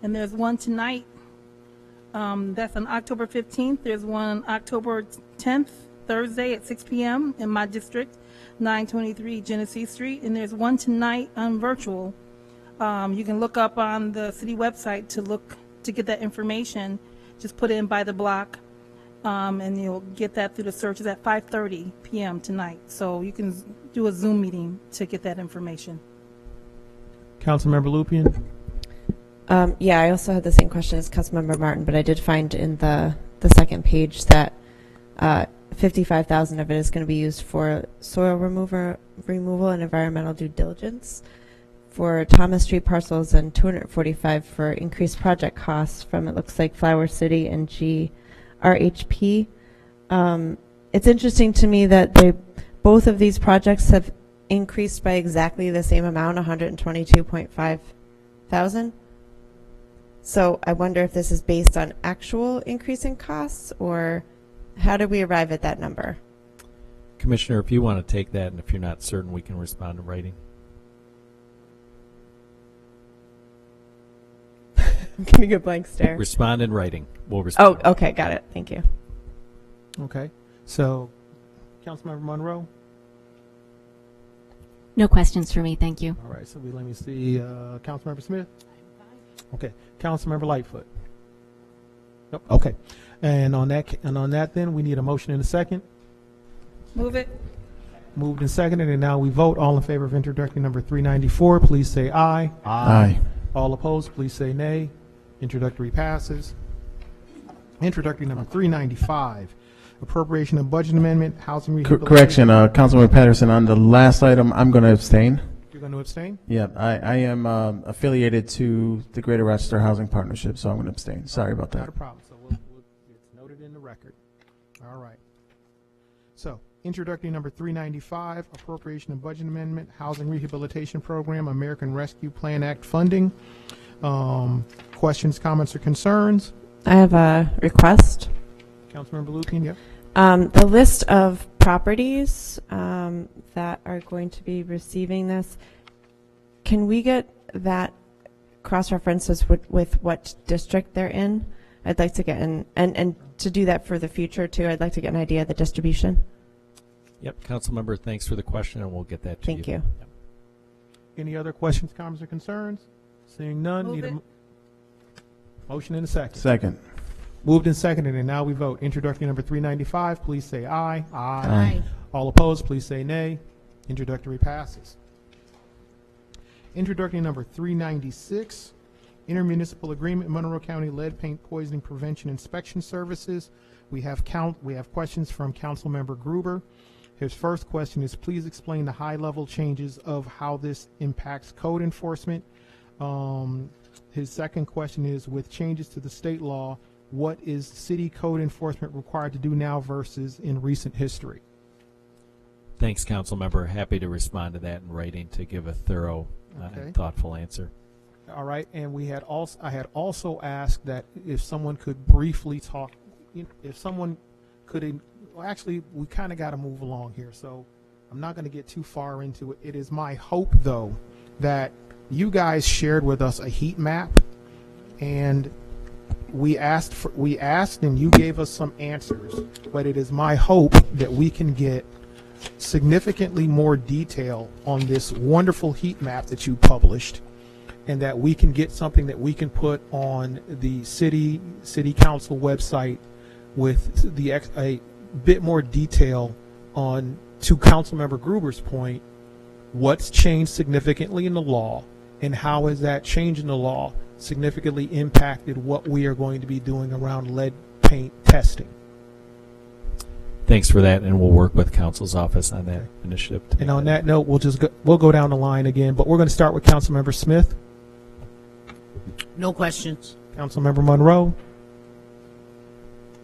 and there's one tonight. That's on October 15th. There's one October 10th, Thursday at 6 p.m. in my district, 923 Genesee Street, and there's one tonight on virtual. You can look up on the city website to get that information. Just put it in By the Block, and you'll get that through the searches at 5:30 p.m. tonight. So you can do a Zoom meeting to get that information. Councilmember Lupien. Yeah, I also had the same question as Councilmember Martin, but I did find in the second page that 55,000 of it is going to be used for soil removal and environmental due diligence for Thomas Street parcels, and 245 for increased project costs from, it looks like, Flower City and GRHP. It's interesting to me that both of these projects have increased by exactly the same amount, 122.5 thousand. So I wonder if this is based on actual increase in costs, or how did we arrive at that number? Commissioner, if you want to take that, and if you're not certain, we can respond in writing. I'm getting a blank stare. Respond in writing. We'll respond. Oh, okay, got it. Thank you. Okay. So, Councilmember Monroe? No questions for me, thank you. All right, so let me see. Councilmember Smith? Okay. Councilmember Lightfoot? Nope. Okay. And on that, then, we need a motion in a second. Move it. Moved and seconded, and now we vote. All in favor of introductory number 394, please say aye. Aye. All opposed, please say nay. Introductory passes. Introductory number 395, appropriation and budget amendment, housing rehabilitation. Correction, Councilmember Patterson, on the last item, I'm going to abstain. You're going to abstain? Yeah, I am affiliated to the Greater Rochester Housing Partnership, so I'm going to abstain. Sorry about that. Not a problem. So it's noted in the record. All right. So, introductory number 395, appropriation and budget amendment, housing rehabilitation program, American Rescue Plan Act funding. Questions, comments, or concerns? I have a request. Councilmember Lupien, yep. The list of properties that are going to be receiving this, can we get that cross-references with what district they're in? I'd like to get in, and to do that for the future too, I'd like to get an idea of the distribution. Yep, Councilmember, thanks for the question, and we'll get that to you. Thank you. Yep. Any other questions, comments, or concerns? Seeing none, Move need it. a motion in a second. Second. Moved and seconded, and now we vote. Introductory number 395, please say aye. Aye. All opposed, please say nay. Introductory passes. Introductory number 396, intermunicipal agreement, Monroe County Lead Paint Poisoning Prevention Inspection Services. We have questions from Councilmember Gruber. His first question is, please explain the high-level changes of how this impacts code enforcement. His second question is, with changes to the state law, what is city code enforcement required to do now versus in recent history? Thanks, Councilmember. Happy to respond to that in writing to give a thorough and thoughtful answer. All right, and I had also asked that if someone could briefly talk, if someone could, well, actually, we kind of got to move along here, so I'm not going to get too far into it. It is my hope, though, that you guys shared with us a heat map, and we asked and you gave us some answers, but it is my hope that we can get significantly more detail on this wonderful heat map that you published, and that we can get something that we can put on the city council website with a bit more detail on, to Councilmember Gruber's point, what's changed significantly in the law, and how has that change in the law significantly impacted what we are going to be doing around lead paint testing. Thanks for that, and we'll work with Council's office on that initiative. And on that note, we'll go down the line again, but we're going to start with Councilmember Smith. No questions. Councilmember Monroe.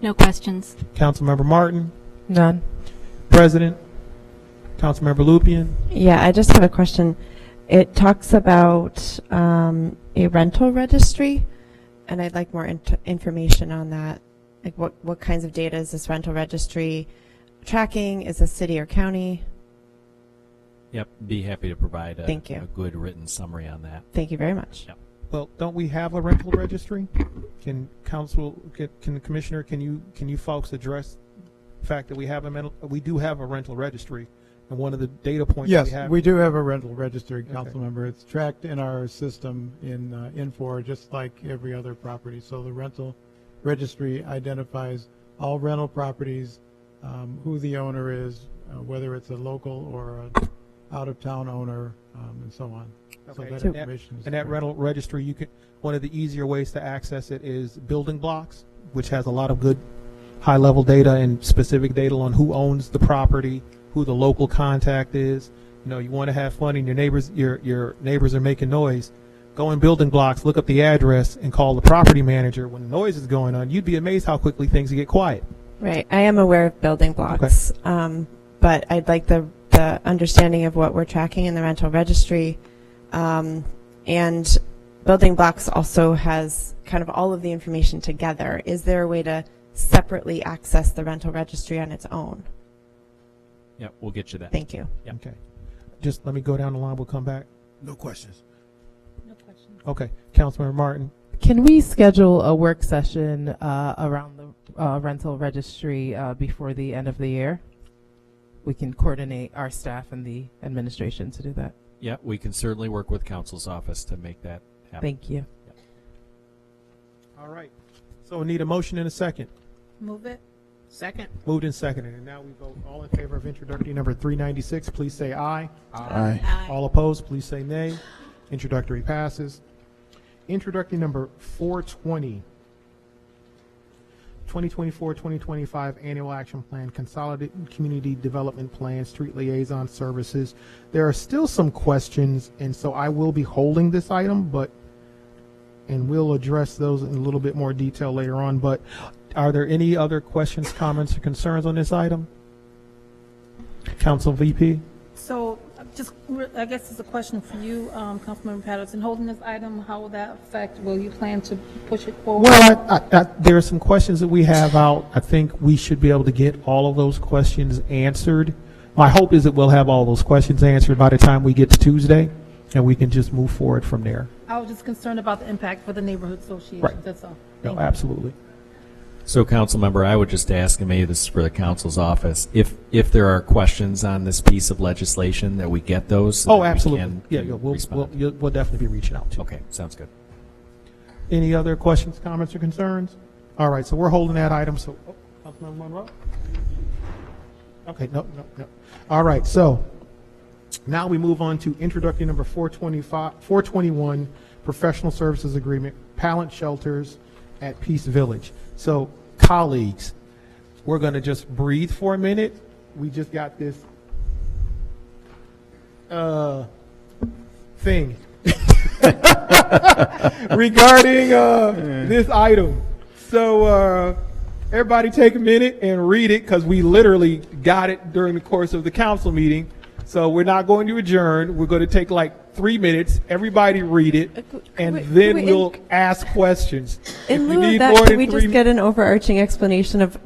No questions. Councilmember Martin. None. President. Councilmember Lupien. Yeah, I just have a question. It talks about a rental registry, and I'd like more information on that. Like what kinds of data is this rental registry tracking? Is this city or county? Yep, be happy to provide Thank you. a good written summary on that. Thank you very much. Yep. Well, don't we have a rental registry? Can the commissioner, can you folks address the fact that we do have a rental registry, and one of the data points yes, we have. we do have a rental registry, Councilmember. It's tracked in our system in Infor, just like every other property. So the rental registry identifies all rental properties, who the owner is, whether it's a local or an out-of-town owner, and so on. Okay. So that information is and that rental registry, one of the easier ways to access it is Building Blocks, which has a lot of good high-level data and specific data on who owns the property, who the local contact is. You know, you want to have fun and your neighbors are making noise. Go in building blocks, look up the address, and call the property manager when the noise is going on. You'd be amazed how quickly things get quiet. Right. I am aware of building blocks, but I'd like the understanding of what we're tracking in the rental registry. And building blocks also has kind of all of the information together. Is there a way to separately access the rental registry on its own? Yeah, we'll get you that. Thank you. Yeah. Okay. Just let me go down the line. We'll come back. No questions. No questions. Okay. Councilmember Martin. Can we schedule a work session around the rental registry before the end of the year? We can coordinate our staff and the administration to do that. Yeah, we can certainly work with council's office to make that happen. Thank you. Yeah. All right. So we need a motion and a second. Move it. Second. Moved and seconded. And now we vote. All in favor of introductory number 396, please say aye. Aye. All opposed, please say nay. Introductory passes. Introductory number 420, 2024-2025 Annual Action Plan, Consolidated Community Development Plan, Street Liaison Services. There are still some questions, and so I will be holding this item, and we'll address those in a little bit more detail later on. But are there any other questions, comments, or concerns on this item? Council VP? So, I guess it's a question for you, Councilmember Patterson. Holding this item, how will that affect? Will you plan to push it forward? Well, there are some questions that we have out. I think we should be able to get all of those questions answered. My hope is that we'll have all those questions answered by the time we get to Tuesday, and we can just move forward from there. I was just concerned about the impact for the neighborhood associations. Right. That's all. No, absolutely. So, council member, I would just ask, and maybe this is for the council's office, if there are questions on this piece of legislation, that we get those. So that Absolutely. We can We'll definitely be reaching out to you. Okay, sounds good. Any other questions, comments, or concerns? All right, so we're holding that item. So, Councilmember Monroe? Okay, no. All right, so now we move on to introductory number 421, Professional Services Agreement, Pallant Shelters at Peace Village. So, colleagues, we're going to just breathe for a minute. We just got this thing regarding this item. So, everybody take a minute and read it, because we literally got it during the course of the council meeting. So we're not going to adjourn. We're going to take like 3 minutes. Everybody read it, and then we'll ask questions. In lieu of that, can we just get an overarching explanation of,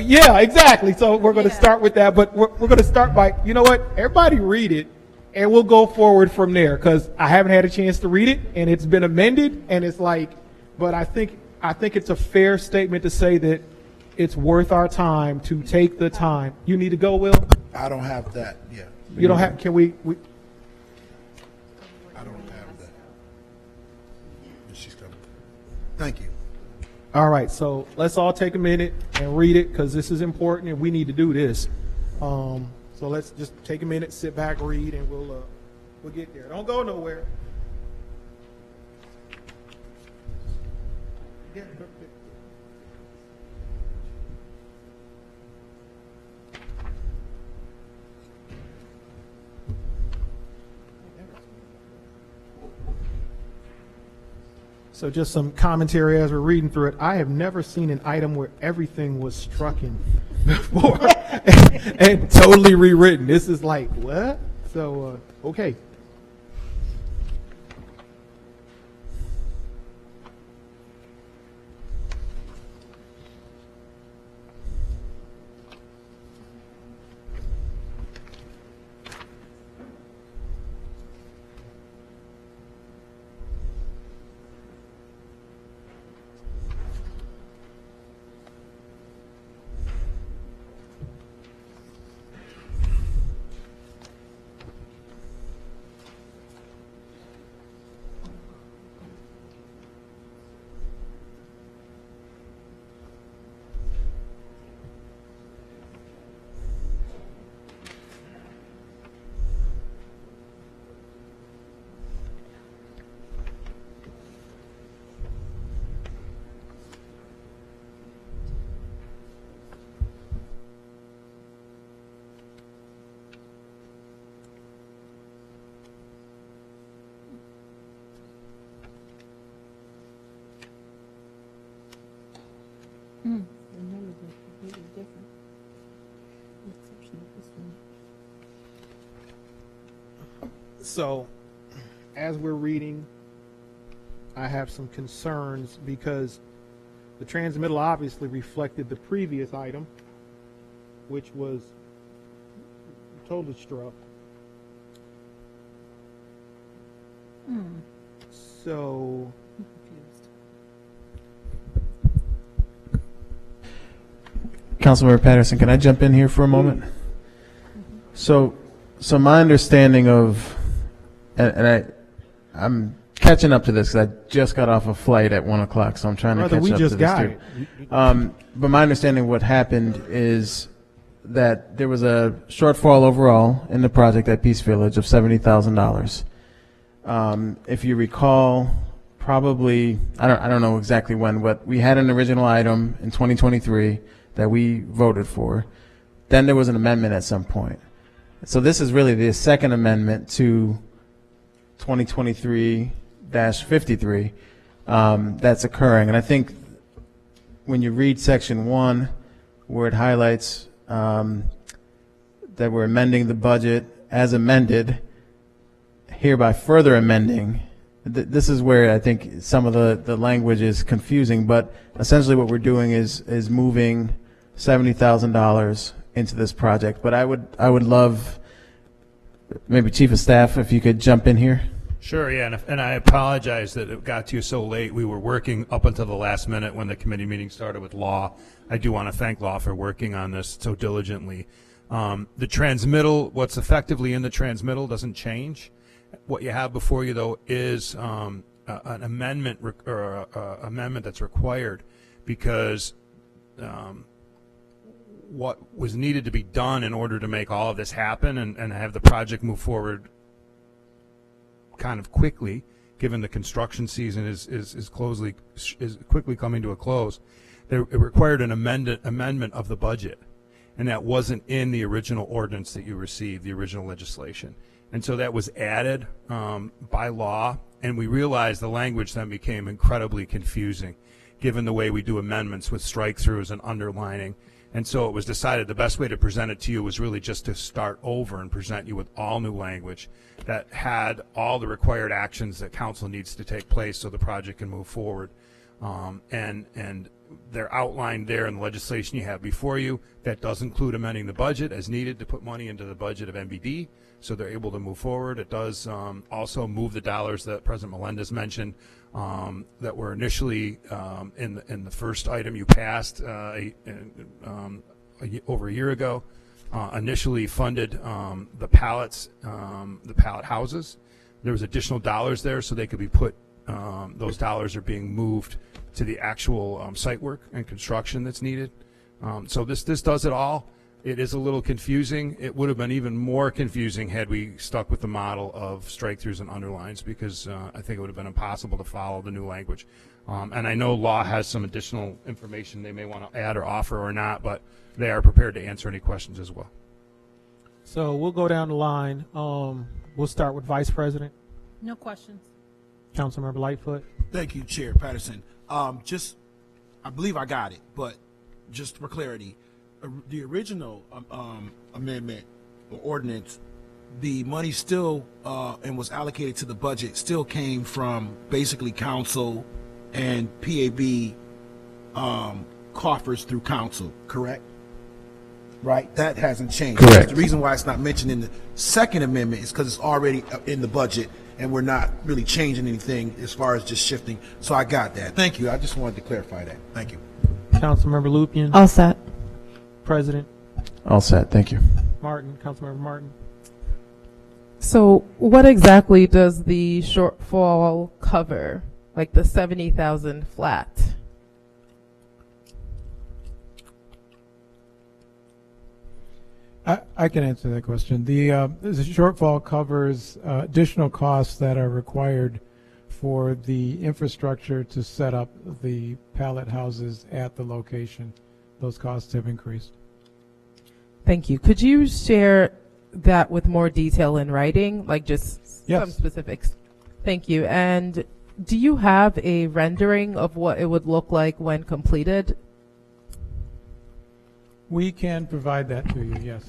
yeah, exactly. So we're going to start with that, but we're going to start by, you know what? Everybody read it, and we'll go forward from there, because I haven't had a chance to read it, and it's been amended, and it's like, but I think it's a fair statement to say that it's worth our time to take the time. You need to go, Will? I don't have that. Yeah. You don't have, can we I don't have that. She's coming. Thank you. All right, so let's all take a minute and read it, because this is important and we need to do this. So let's just take a minute, sit back, read, and we'll get there. Don't go nowhere. So just some commentary as we're reading through it. I have never seen an item where everything was strucken before and totally rewritten. This is like, what? So, okay. So, as we're reading, I have some concerns because the transmittal obviously reflected the previous item, which was totally struck. So, Councilmember Patterson, can I jump in here for a moment? So my understanding of, I'm catching up to this because I just got off a flight at 1 o'clock, so I'm trying to catch up to this too. But my understanding of what happened is that there was a shortfall overall in the project at Peace Village of $70,000. If you recall, probably, I don't know exactly when, but we had an original item in 2023 that we voted for. Then there was an amendment at some point. So this is really the second amendment to 2023-53 that's occurring. And I think when you read section 1, where it highlights that we're amending the budget as amended, hereby further amending, this is where I think some of the language is confusing, but essentially what we're doing is moving $70,000 into this project. But I would love, maybe Chief of Staff, if you could jump in here. Sure, yeah, and I apologize that it got to you so late. We were working up until the last minute when the committee meeting started with Law. I do want to thank Law for working on this so diligently. The transmittal, what's effectively in the transmittal doesn't change. What you have before you, though, is an amendment or amendment that's required because what was needed to be done in order to make all of this happen and have the project move forward kind of quickly, given the construction season is quickly coming to a close, it required an amendment of the budget, and that wasn't in the original ordinance that you received, the original legislation. And so that was added by law, and we realized the language then became incredibly confusing, given the way we do amendments with strike-throughs and underlining. And so it was decided the best way to present it to you was really just to start over and present you with all new language that had all the required actions that council needs to take place so the project can move forward. And they're outlined there in the legislation you have before you. That does include amending the budget as needed to put money into the budget of MBD so they're able to move forward. It does also move the dollars that President Melendez mentioned that were initially in the first item you passed over a year ago. Initially funded the pallet houses. There was additional dollars there so they could be put, those dollars are being moved to the actual site work and construction that's needed. So this does it all. It is a little confusing. It would have been even more confusing had we stuck with the model of strike-throughs and underlines, because I think it would have been impossible to follow the new language. And I know Law has some additional information they may want to add or offer or not, but they are prepared to answer any questions as well. So we'll go down the line. We'll start with Vice President. No questions. Councilmember Lightfoot. Thank you, Chair Patterson. I believe I got it, but just for clarity, the original amendment or ordinance, the money still and was allocated to the budget still came from basically council and PAB coffers through council, correct? Right, that hasn't changed. Correct. The reason why it's not mentioned in the second amendment is because it's already in the budget and we're not really changing anything as far as just shifting. So I got that. Thank you. I just wanted to clarify that. Thank you. Councilmember Lupian. All set. President. All set. Thank you. Martin. Councilmember Martin. So what exactly does the shortfall cover? Like the 70,000 flat? I can answer that question. The shortfall covers additional costs that are required for the infrastructure to set up the pallet houses at the location. Those costs have increased. Thank you. Could you share that with more detail in writing, like just some specifics? Thank you. And do you have a rendering of what it would look like when completed? We can provide that to you, yes.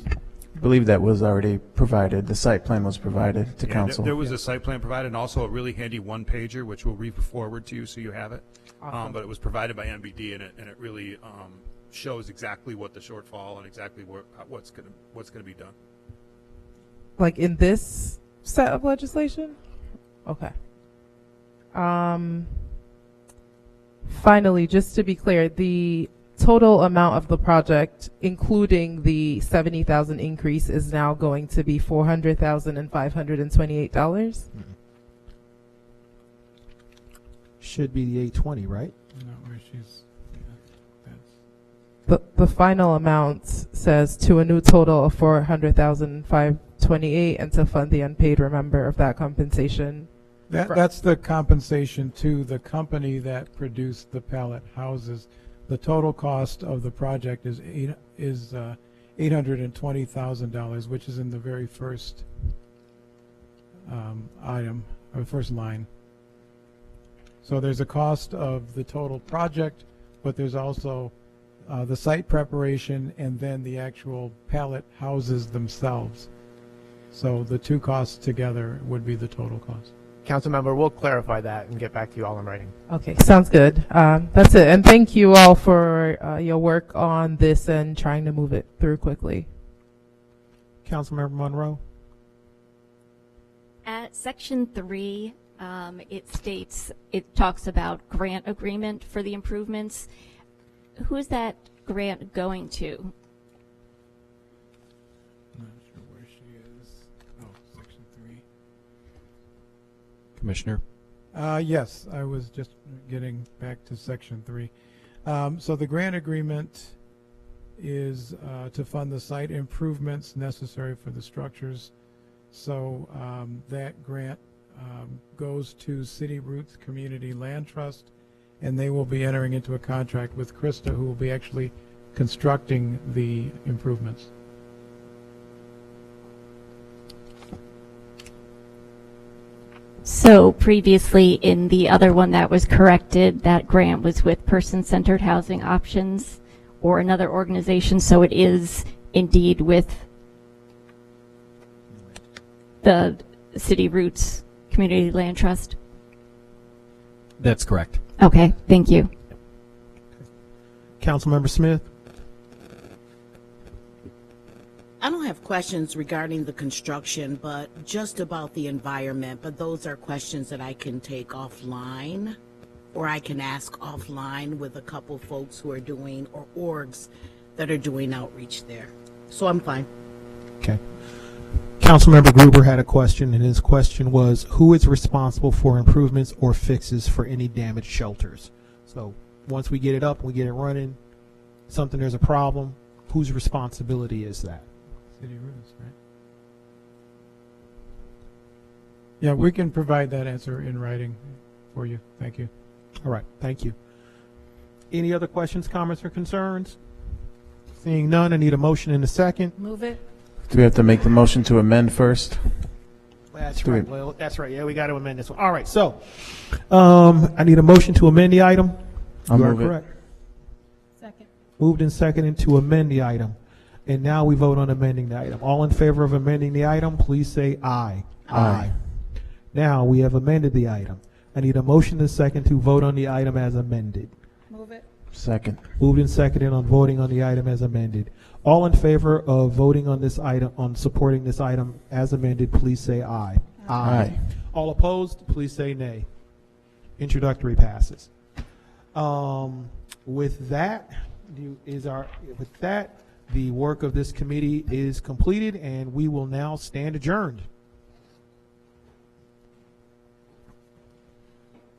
believe that was already provided. The site plan was provided to council. There was a site plan provided and also a really handy one-pager, which we'll read forward to you so you have it. Awesome. But it was provided by MBD, and it really shows exactly what the shortfall and exactly what's going to be done. Like in this set of legislation? Okay. Finally, just to be clear, the total amount of the project, including the $70,000 increase, is now going to be $400,528. Should be the 820, right? No, where she's. The final amount says to a new total of $400,528, and to fund the unpaid remainder of that compensation. That's the compensation to the company that produced the pallet houses. The total cost of the project is $820,000, which is in the very first item, or first line. So there's a cost of the total project, but there's also the site preparation and then the actual pallet houses themselves. So the two costs together would be the total cost. Councilmember, we'll clarify that and get back to you all in writing. Okay, sounds good. That's it. And thank you all for your work on this and trying to move it through quickly. Councilmember Monroe? At section 3, it talks about grant agreement for the improvements. Who is that grant going to? I'm not sure where she is. Oh, section 3. Commissioner? Yes, I was just getting back to section 3. So the grant agreement is to fund the site improvements necessary for the structures. So that grant goes to City Roots Community Land Trust, and they will be entering into a contract with Krista, who will be actually constructing the improvements. So previously in the other one that was corrected, that grant was with Person-Centered Housing Options or another organization, so it is indeed with the City Roots Community Land Trust? That's correct. Okay, thank you. Councilmember Smith? I don't have questions regarding the construction, but just about the environment. But those are questions that I can take offline, or I can ask offline with a couple folks who are doing, or orgs that are doing outreach there. So I'm fine. Okay. Councilmember Gruber had a question, and his question was, who is responsible for improvements or fixes for any damaged shelters? So once we get it up and we get it running, there's a problem, whose responsibility is that? City Roots, right? Yeah, we can provide that answer in writing for you. Thank you. All right, thank you. Any other questions, comments, or concerns? Seeing none, I need a motion in a second. Move it. Do we have to make the motion to amend first? That's right. Well, that's right. Yeah, we got to amend this one. All right, so I need a motion to amend the item. I'll You are move it. correct. Second. Moved and seconded to amend the item. And now we vote on amending the item. All in favor of amending the item, please say aye. Aye. Now we have amended the item. I need a motion and a second to vote on the item as amended. Move it. Second. Moved and seconded on voting on the item as amended. All in favor of voting on this item, on supporting this item as amended, please say aye. Aye. All opposed, please say nay. Introductory passes. With that, the work of this committee is completed, and we will now stand adjourned.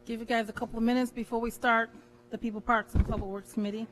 Give you guys a couple of minutes before we start the People, Parks, and Public Works Committee.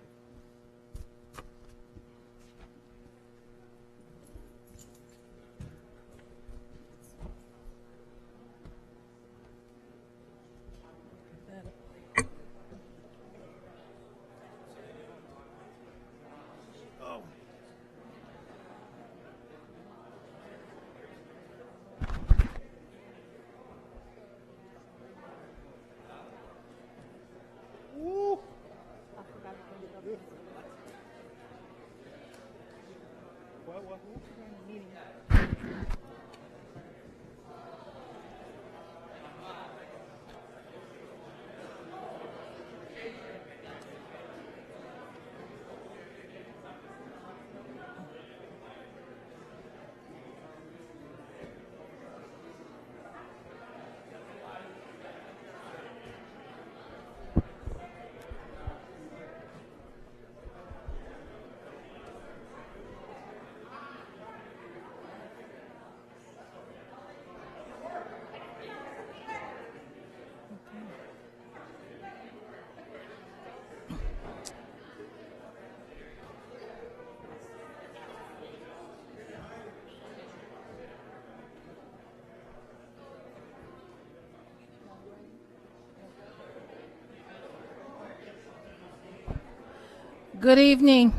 Good evening.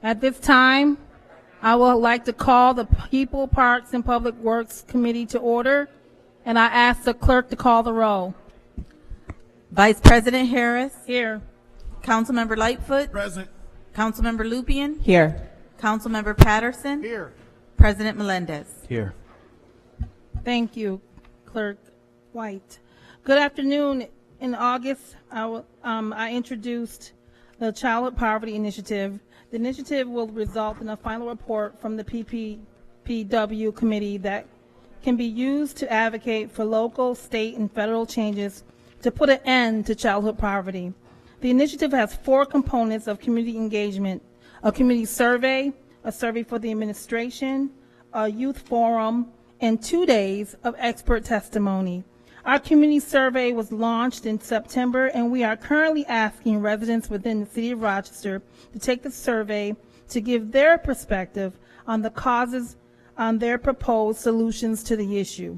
At this time, I would like to call the People, Parks, and Public Works Committee to order, and I ask the clerk to call the roll. Vice President Harris. Here. Councilmember Lightfoot. Present. Councilmember Lupian. Here. Councilmember Patterson. Here. President Melendez. Here. Thank you, Clerk White. Good afternoon. In August, I introduced the Childhood Poverty Initiative. The initiative will result in a final report from the PPPW committee that can be used to advocate for local, state, and federal changes to put an end to childhood poverty. The initiative has 4 components of community engagement: a community survey, a survey for the administration, a youth forum, and 2 days of expert testimony. Our community survey was launched in September, and we are currently asking residents within the city of Rochester to take the survey to give their perspective on the causes on their proposed solutions to the issue.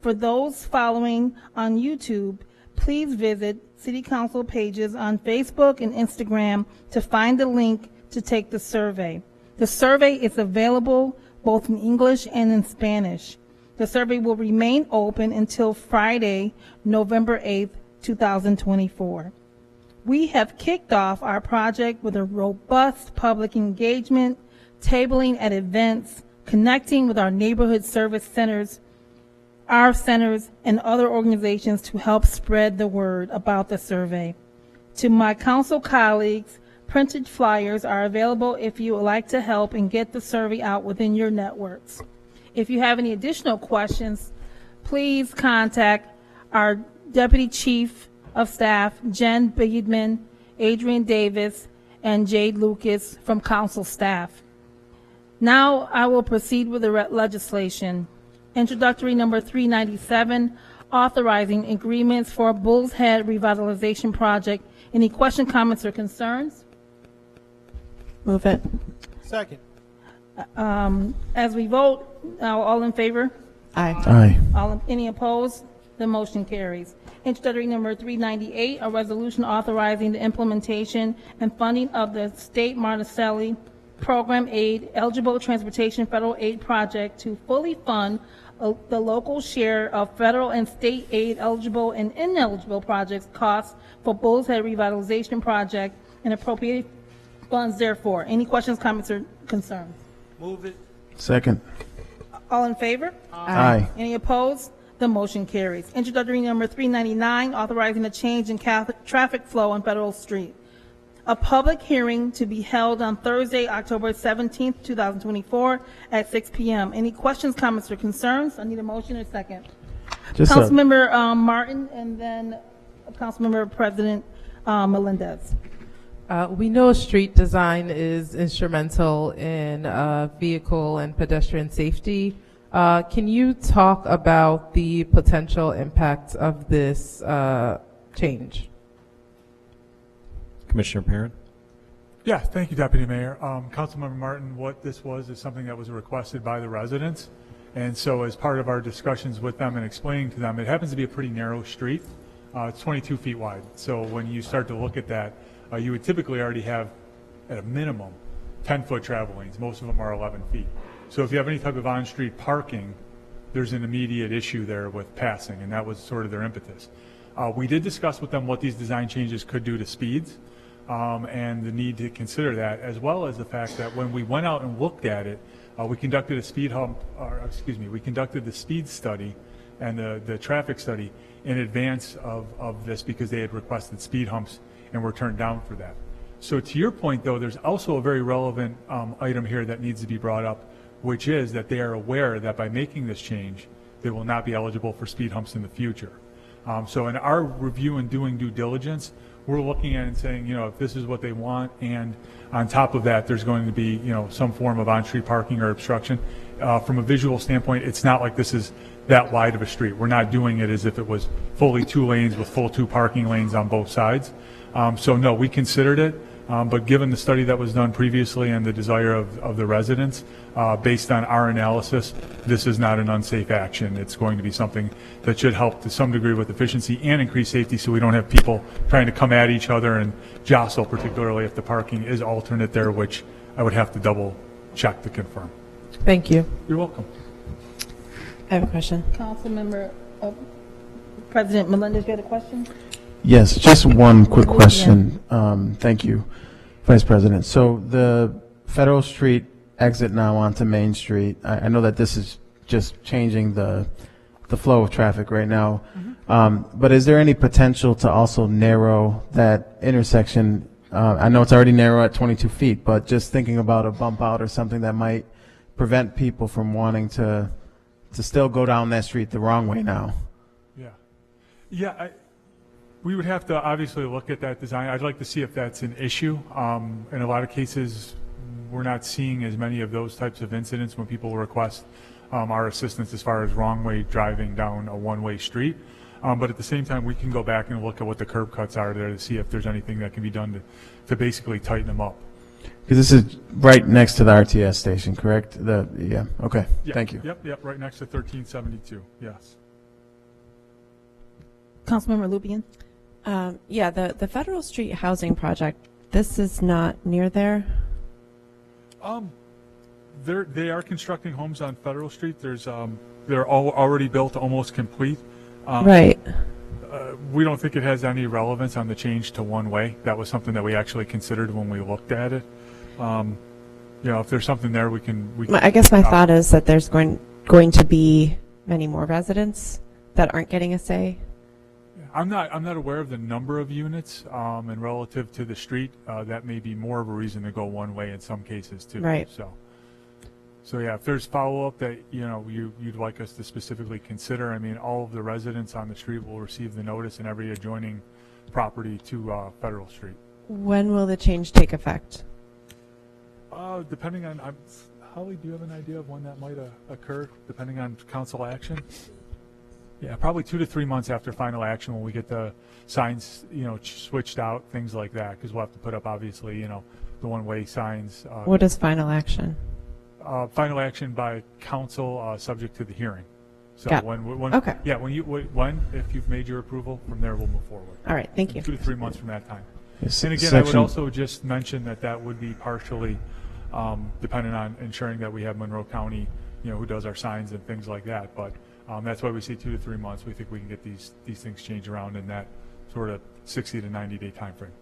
For those following on YouTube, please visit City Council pages on Facebook and Instagram to find the link to take the survey. The survey is available both in English and in Spanish. The survey will remain open until Friday, November 8th, 2024. We have kicked off our project with a robust public engagement, tabling at events, connecting with our neighborhood service centers, our centers, and other organizations to help spread the word about the survey. To my council colleagues, printed flyers are available if you would like to help and get the survey out within your networks. If you have any additional questions, please contact our Deputy Chief of Staff, Jen Beedman, Adrian Davis, and Jade Lucas from council staff. Now I will proceed with the legislation. Introductory number 397, authorizing agreements for Bull's Head Revitalization Project. Any questions, comments, or concerns? Move it. Second. As we vote, all in favor? Aye. Aye. Any opposed? The motion carries. Introductory number 398, a resolution authorizing the implementation and funding of the State Monticelli Program Aid Eligible Transportation Federal Aid Project to fully fund the local share of federal and state aid eligible and ineligible projects costs for Bull's Head Revitalization Project and appropriate funds therefore. Any questions, comments, or concerns? Move it. Second. All in favor? Aye. Any opposed? The motion carries. Introductory number 399, authorizing a change in traffic flow on Federal Street. A public hearing to be held on Thursday, October 17th, 2024 at 6 p.m. Any questions, comments, or concerns? I need a motion and a second. Councilmember Martin, and then Councilmember President Melendez. We know street design is instrumental in vehicle and pedestrian safety. Can you talk about the potential impact of this change? Commissioner Perrin. Yeah, thank you, Deputy Mayor. Councilmember Martin, what this was is something that was requested by the residents. And so as part of our discussions with them and explaining to them, it happens to be a pretty narrow street. It's 22 feet wide. So when you start to look at that, you would typically already have, at a minimum, 10-foot travel lanes. Most of them are 11 feet. So if you have any type of on-street parking, there's an immediate issue there with passing, and that was sort of their impetus. We did discuss with them what these design changes could do to speeds, and the need to consider that, as well as the fact that when we went out and looked at it, we conducted we conducted the speed study and the traffic study in advance of this because they had requested speed humps and were turned down for that. So to your point, though, there's also a very relevant item here that needs to be brought up, which is that they are aware that by making this change, they will not be eligible for speed humps in the future. So in our review and doing due diligence, we're looking at it and saying, if this is what they want, and on top of that, there's going to be, some form of on-street parking or obstruction. From a visual standpoint, it's not like this is that wide of a street. We're not doing it as if it was fully 2 lanes with full 2 parking lanes on both sides. So no, we considered it, But given the study that was done previously and the desire of the residents, based on our analysis, this is not an unsafe action. It's going to be something that should help to some degree with efficiency and increase safety, so we don't have people trying to come at each other and jostle, particularly if the parking is alternate there, which I would have to double check to confirm. Thank you. You're welcome. I have a question. Councilmember, President Melendez, you had a question? Yes, just one quick question. Thank you, Vice President. So the Federal Street exit now onto Main Street, I know that this is just changing the flow of traffic right now, but is there any potential to also narrow that intersection? I know it's already narrow at 22 feet, but just thinking about a bump out or something that might prevent people from wanting to still go down that street the wrong way now. Yeah, we would have to obviously look at that design. I'd like to see if that's an issue. In a lot of cases, we're not seeing as many of those types of incidents when people request our assistance as far as wrong way driving down a one-way street. But at the same time, we can go back and look at what the curb cuts are there to see if there's anything that can be done to basically tighten them up. Because this is right next to the RTS station, correct? Yeah, okay, thank you. Yep, right next to 1372, yes. Councilmember Lupian? Yeah, the Federal Street Housing Project, this is not near there? They are constructing homes on Federal Street. They're all already built, almost complete. Right. We don't think it has any relevance on the change to one way. That was something that we actually considered when we looked at it. If there's something there, we can. I guess my thought is that there's going to be many more residents that aren't getting a say. I'm not aware of the number of units, and relative to the street, that may be more of a reason to go one way in some cases too. Right. So yeah, if there's follow-up that you'd like us to specifically consider, I mean, all of the residents on the street will receive the notice, and every adjoining property to Federal Street. When will the change take effect? Depending on, Holly, do you have an idea of when that might occur, depending on council action? Yeah, probably 2 to 3 months after final action, when we get the signs, switched out, things like that, because we'll have to put up, obviously, the one-way signs. What is final action? Final action by council, subject to the hearing. So okay. Yeah, if you've made your approval, from there we'll move forward. All right, thank you. 2 to 3 months from that time. Yes, and again, I would also just mention that would be partially dependent on ensuring that we have Monroe County, who does our signs and things like that. But that's why we say 2 to 3 months. We think we can get these things changed around in that sort of 60 to 90-day time frame.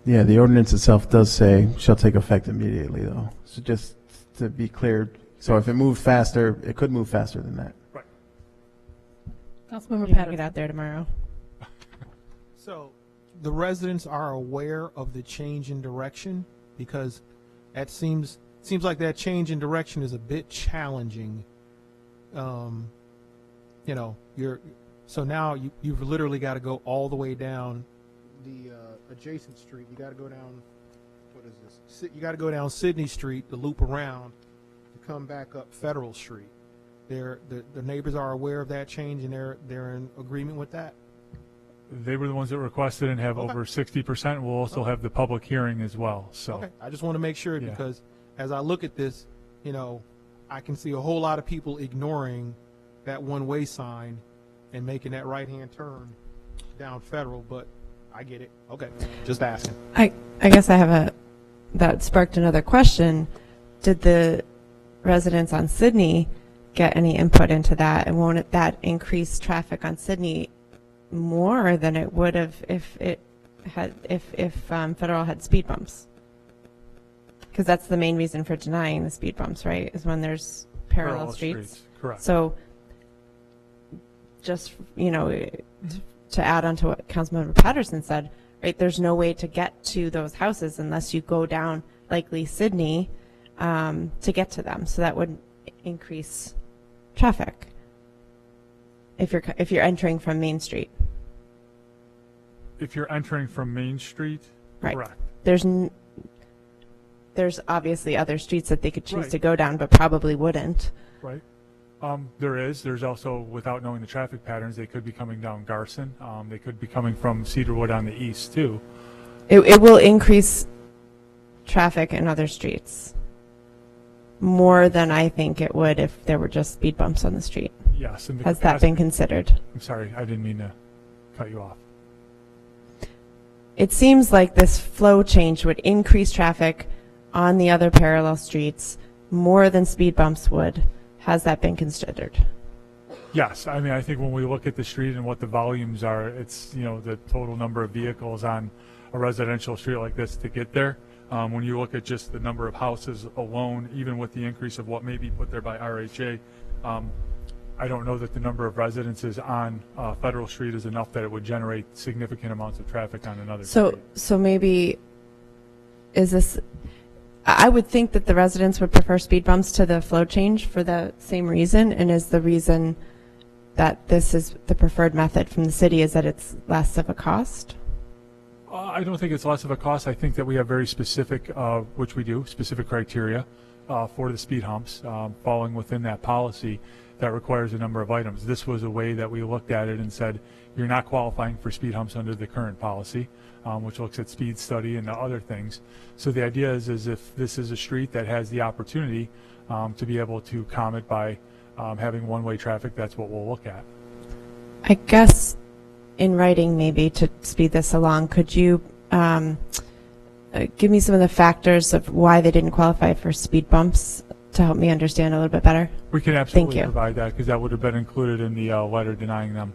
Yeah, the ordinance itself does say shall take effect immediately, though. So just to be clear, so if it moved faster, it could move faster than that. Right. Councilmember You have Patterson. it out there tomorrow. So the residents are aware of the change in direction, because that seems like that change in direction is a bit challenging. So now you've literally got to go all the way down the adjacent street. You got to go down, what is this? You got to go down Sydney Street to loop around to come back up Federal Street. The neighbors are aware of that change, and they're in agreement with that. They were the ones that requested and have over 60%. We'll also have the public hearing as well. So okay. I just want to make sure, because as I look at this, I can see a whole lot of people ignoring that one-way sign and making that right-hand turn down Federal, but I get it. Okay, just asking. I guess I have that sparked another question. Did the residents on Sydney get any input into that, and won't that increase traffic on Sydney more than it would have if Federal had speed bumps? Because that's the main reason for denying the speed bumps, right? Is when there's parallel streets. Correct. So, just to add on to what Councilmember Patterson said, right? There's no way to get to those houses unless you go down likely Sydney to get to them. So that would increase traffic if you're entering from Main Street. If you're entering from Main Street, right? Correct. There's obviously other streets that they could choose Right. to go down, but probably wouldn't. Right. There's also, without knowing the traffic patterns, they could be coming down Garson. They could be coming from Cedarwood on the east too. It will increase traffic in other streets more than I think it would if there were just speed bumps on the street. Yes. And the Has that been considered? I'm sorry, I didn't mean to cut you off. It seems like this flow change would increase traffic on the other parallel streets more than speed bumps would. Has that been considered? Yes, I mean, I think when we look at the street and what the volumes are, it's, you know, the total number of vehicles on a residential street like this to get there. When you look at just the number of houses alone, even with the increase of what may be put there by RHA, I don't know that the number of residences on Federal Street is enough that it would generate significant amounts of traffic on another street. So maybe, is this, I would think that the residents would prefer speed bumps to the flow change for the same reason, and is the reason that this is the preferred method from the city is that it's less of a cost? I don't think it's less of a cost. I think that we have very specific, which we do, specific criteria for the speed humps falling within that policy that requires a number of items. This was a way that we looked at it and said, you're not qualifying for speed humps under the current policy, which looks at speed study and the other things. So the idea is if this is a street that has the opportunity to be able to comment by having one-way traffic, that's what we'll look at. I guess in writing, maybe to speed this along, could you give me some of the factors of why they didn't qualify for speed bumps to help me understand a little bit better? We can absolutely provide that because that would have been included in the letter denying them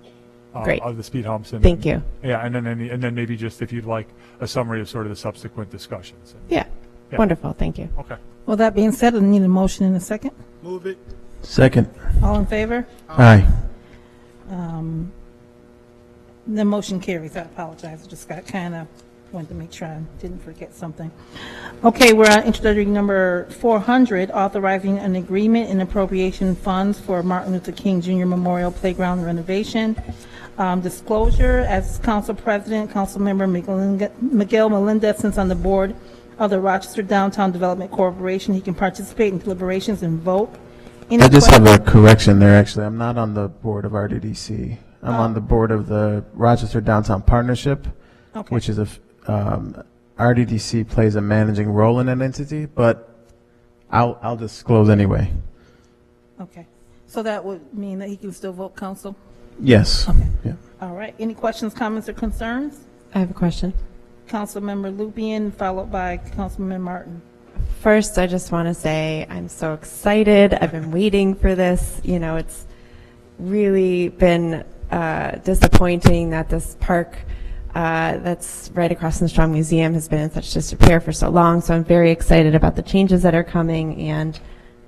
Great. of the speed humps. And Thank then, you. Yeah, and then maybe just if you'd like a summary of sort of the subsequent discussions. Yeah. Wonderful. Thank you. Okay. Well, that being said, I need a motion in a second. Move it. Second. All in favor? Aye. The motion carries. I apologize. I just got kind of wanted to make sure I didn't forget something. Okay, we're on introductory number 400, authorizing an agreement and appropriation funds for Martin Luther King Jr. Memorial Playground renovation. Disclosure, as Council President, Councilmember Miguel Melendez sits on the board of the Rochester Downtown Development Corporation. He can participate in deliberations and vote. I just have a correction there, actually. I'm not on the board of RDDC. I'm on the board of the Rochester Downtown Partnership, which is a, RDDC plays a managing role in that entity, but I'll disclose anyway. Okay. So that would mean that he can still vote, Council? Yes. Okay. Yeah. All right. Any questions, comments, or concerns? I have a question. Councilmember Lupien, followed by Councilman Martin. First, I just want to say I'm so excited. I've been waiting for this. You know, it's really been disappointing that this park that's right across from the Strong Museum has been in such disrepair for so long. So I'm very excited about the changes that are coming and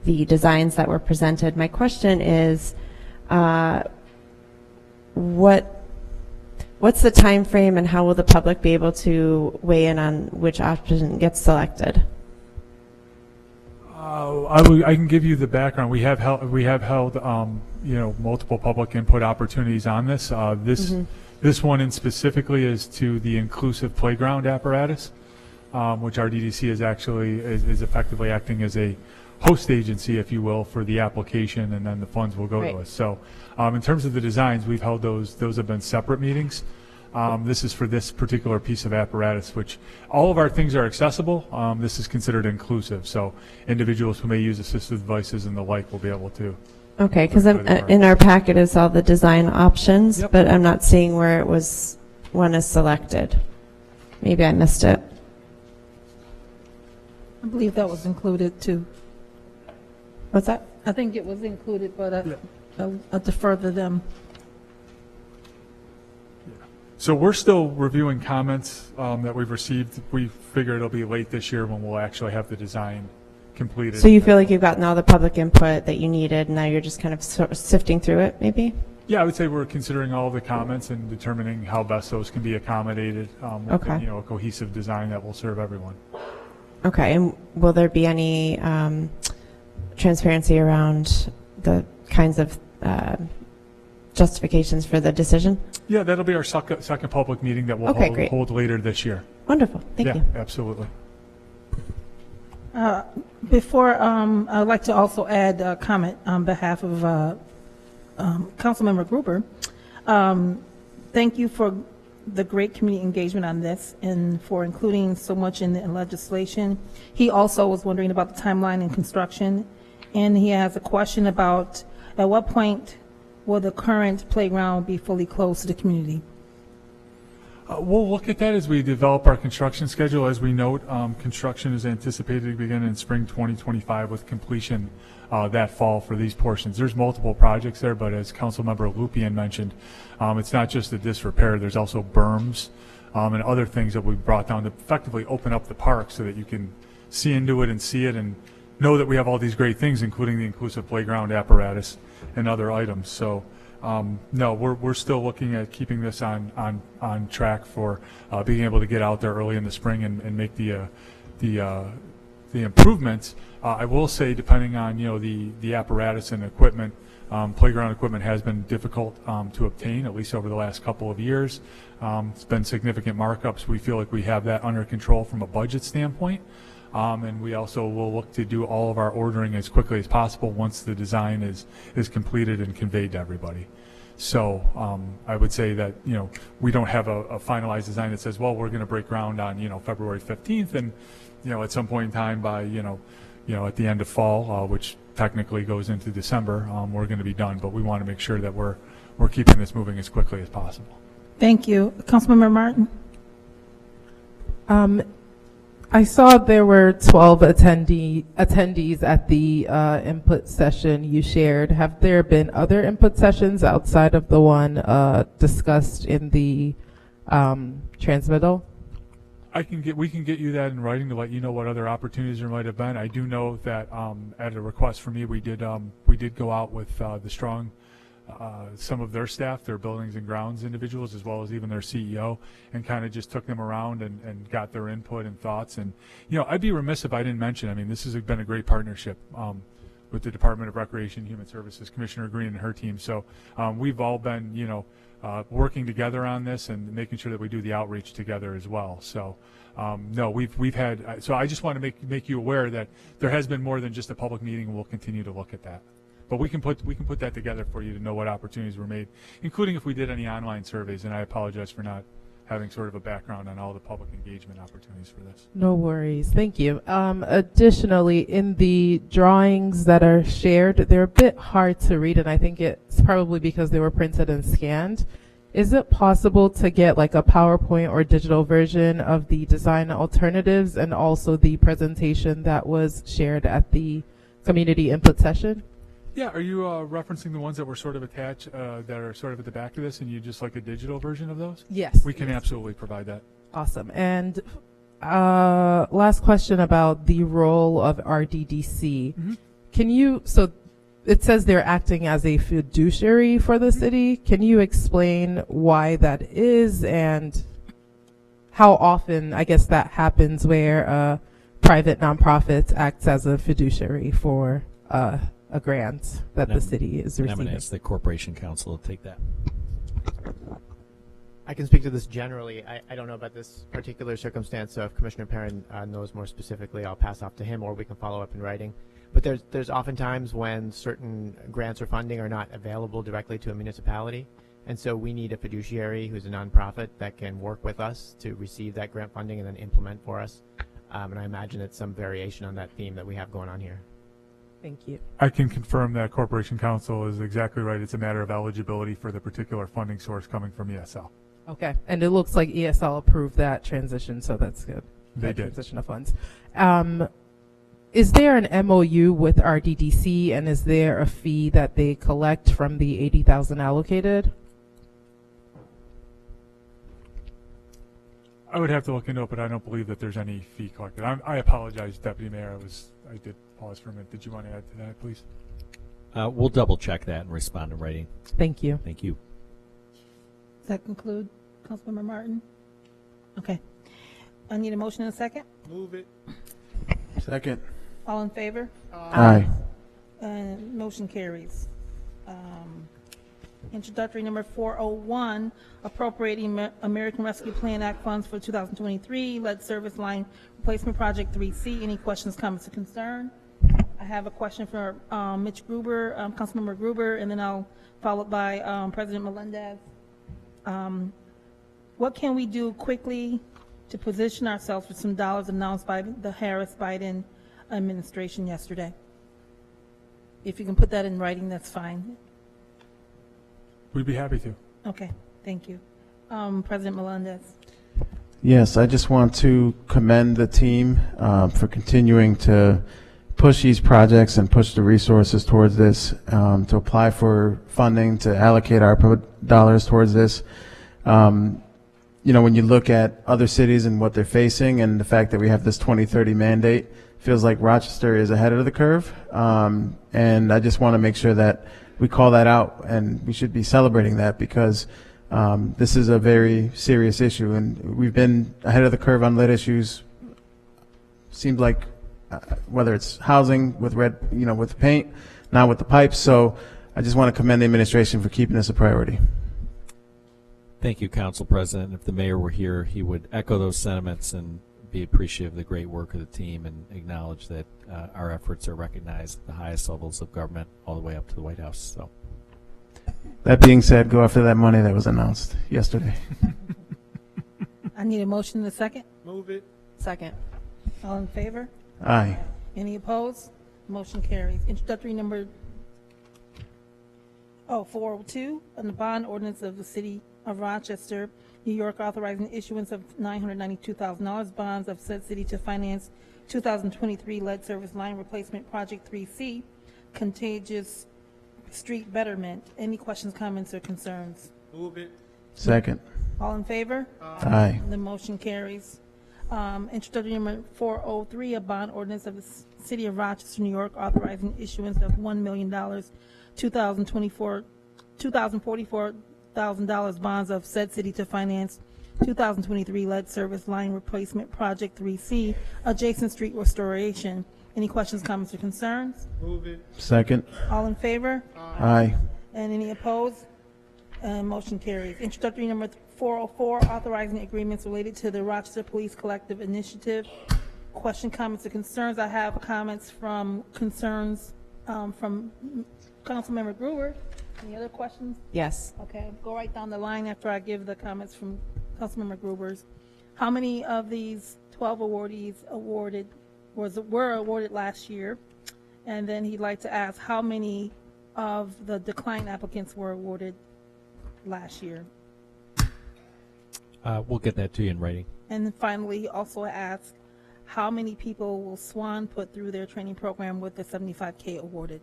the designs that were presented. My question is, what's the time frame and how will the public be able to weigh in on which option gets selected? I can give you the background. We have held you know, multiple public input opportunities on this. This one in specifically is to the inclusive playground apparatus, which RDDC is actually is effectively acting as a host agency, if you will, for the application, and then the funds will go to us. So, in terms of the designs, we've held those have been separate meetings. This is for this particular piece of apparatus, which all of our things are accessible. This is considered inclusive, so individuals who may use assistive devices and the like will be able to. Okay, because in our packet is all the design options, but I'm not seeing where one is selected. Maybe I missed it. I believe that was included too. What's that? I think it was included, but I'll defer to them. So we're still reviewing comments that we've received. We figure it'll be late this year when we'll actually have the design completed. So you feel like you've gotten all the public input that you needed, and now you're just kind of sifting through it, maybe? Yeah, I would say we're considering all the comments and determining how best those can be accommodated with a cohesive design that will serve everyone. Okay, and will there be any transparency around the kinds of justifications for the decision? Yeah, that'll be our second public meeting that we'll hold later this year. Wonderful, thank you. Yeah, absolutely. Before, I'd like to also add a comment on behalf of Councilmember Gruber. Thank you for the great community engagement on this and for including so much in the legislation. He also was wondering about the timeline in construction, and he has a question about at what point will the current playground be fully closed to the community? We'll look at that as we develop our construction schedule. As we note, construction is anticipated to begin in spring 2025 with completion that fall for these portions. There's multiple projects there, but as Councilmember Lupien mentioned, it's not just the disrepair. There's also berms and other things that we've brought down to effectively open up the park so that you can see into it and see it and know that we have all these great things, including the inclusive playground apparatus and other items. So no, we're still looking at keeping this on track for being able to get out there early in the spring and make the improvements. I will say, depending on the apparatus and equipment, playground equipment has been difficult to obtain, at least over the last couple of years. It's been significant markups. We feel like we have that under control from a budget standpoint. And we also will look to do all of our ordering as quickly as possible once the design is completed and conveyed to everybody. So I would say that we don't have a finalized design that says, well, we're going to break ground on February 15th, and at some point in time by at the end of fall, which technically goes into December, we're going to be done. But we want to make sure that we're keeping this moving as quickly as possible. Thank you, Councilmember Martin. I saw there were 12 attendees at the input session you shared. Have there been other input sessions outside of the one discussed in the transmittal? We can get you that in writing to let you know what other opportunities there might have been. I do know that at a request from me, we did go out with the strong. Some of their staff, their buildings and grounds individuals, as well as even their CEO, and kind of just took them around and got their input and thoughts. And, I'd be remiss if I didn't mention, this has been a great partnership with the Department of Recreation and Human Services, Commissioner Green and her team. So we've all been, working together on this and making sure that we do the outreach together as well. So, no, we've had, so I just want to make you aware that there has been more than just a public meeting, and we'll continue to look at that. But we can put that together for you to know what opportunities were made, including if we did any online surveys. And I apologize for not having sort of a background on all the public engagement opportunities for this. No worries. Thank you. Additionally, in the drawings that are shared, they're a bit hard to read, and I think it's probably because they were printed and scanned. Is it possible to get like a PowerPoint or digital version of the design alternatives and also the presentation that was shared at the community input session? Yeah, are you referencing the ones that were sort of attached, that are sort of at the back of this, and you just like a digital version of those? Yes. We can absolutely provide that. Awesome. And last question about the role of RDDC. Mm-hmm. Can you, so it says they're acting as a fiduciary for the city. Can you explain why that is and how often, I guess, that happens where private nonprofits acts as a fiduciary for a grant that the city is receiving? I'm going to ask the Corporation Council to take that. I can speak to this generally. I don't know about this particular circumstance, so if Commissioner Perrin knows more specifically, I'll pass off to him, or we can follow up in writing. But there's often times when certain grants or funding are not available directly to a municipality, and so we need a fiduciary who's a nonprofit that can work with us to receive that grant funding and then implement for us. And I imagine it's some variation on that theme that we have going on here. Thank you. I can confirm that Corporation Council is exactly right. It's a matter of eligibility for the particular funding source coming from ESL. Okay. And it looks like ESL approved that transition, so that's good. They that did. Transition of funds. Is there an MOU with RDDC, and is there a fee that they collect from the $80,000 allocated? I would have to look into it, but I don't believe that there's any fee collected. I apologize, Deputy Mayor. I did pause for a minute. Did you want to add to that, please? We'll double check that and respond in writing. Thank you. Thank you. Does that conclude, Councilmember Martin? Okay. I need a motion and a second. Move it. Second. All in favor? Aye. Motion carries. Introductory number 401, appropriating American Rescue Plan Act funds for 2023, lead service line replacement project 3C. Any questions, comments, or concern? I have a question for Mitch Gruber, Councilmember Gruber, and then I'll follow by President Melendez. what can we do quickly to position ourselves for some dollars announced by the Harris-Biden administration yesterday? If you can put that in writing, that's fine. We'd be happy to. Okay, thank you. President Melendez. Yes, I just want to commend the team for continuing to push these projects and push the resources towards this, to apply for funding, to allocate our dollars towards this. You know, when you look at other cities and what they're facing and the fact that we have this 2030 mandate, feels like Rochester is ahead of the curve. And I just want to make sure that we call that out, and we should be celebrating that, because this is a very serious issue, and we've been ahead of the curve on lead issues. Seems like whether it's housing with with paint, now with the pipes. So I just want to commend the administration for keeping this a priority. Thank you, Council President. If the mayor were here, he would echo those sentiments and be appreciative of the great work of the team and acknowledge that our efforts are recognized at the highest levels of government all the way up to the White House. So, that being said, go after that money that was announced yesterday. I need a motion in a second. Move it. Second. All in favor? Aye. Any opposed? Motion carries. Introductory number 402 on the bond ordinance of the City of Rochester, New York, authorizing the issuance of $992,000 bonds of said city to finance 2023 lead service line replacement project 3C, contagious street betterment. Any questions, comments, or concerns? Move it. Second. All in favor? Aye. The motion carries. Introductory number 403, a bond ordinance of the City of Rochester, New York, authorizing issuance of $1 million, $2,044,000 bonds of said city to finance 2023 lead service line replacement project 3C, adjacent street restoration. Any questions, comments, or concerns? Move it. Second. All in favor? Aye. And any opposed? Motion carries. Introductory number 404, authorizing agreements related to the Rochester Police Collective Initiative. Question, comments, or concerns? I have comments from concerns from Councilmember Brewer. Any other questions? Yes. Okay, go right down the line after I give the comments from Councilmember Gruber's. How many of these 12 awardees were awarded last year? And then he'd like to ask how many of the declined applicants were awarded last year. We'll get that to you in writing. And then finally, he also asked how many people will SWAN put through their training program with the $75K awarded?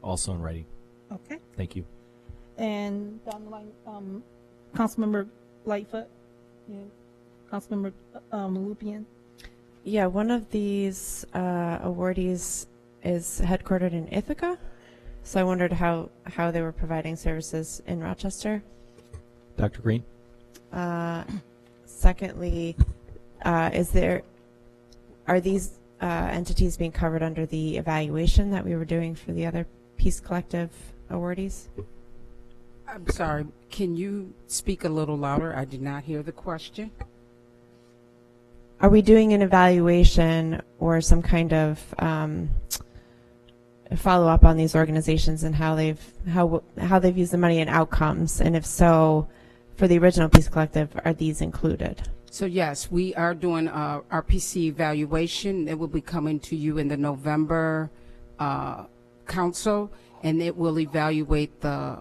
Also in writing. Okay. Thank you. And down the line, Councilmember Lightfoot, Councilmember Lupian. Yeah, one of these awardees is headquartered in Ithaca, so I wondered how they were providing services in Rochester. Dr. Green? Secondly, are these entities being covered under the evaluation that we were doing for the other Peace Collective awardees? I'm sorry, can you speak a little louder? I did not hear the question. Are we doing an evaluation or some kind of follow up on these organizations and how they've used the money and outcomes? And if so, for the original Peace Collective, are these included? So yes, we are doing our PC evaluation. It will be coming to you in the November council, and it will evaluate the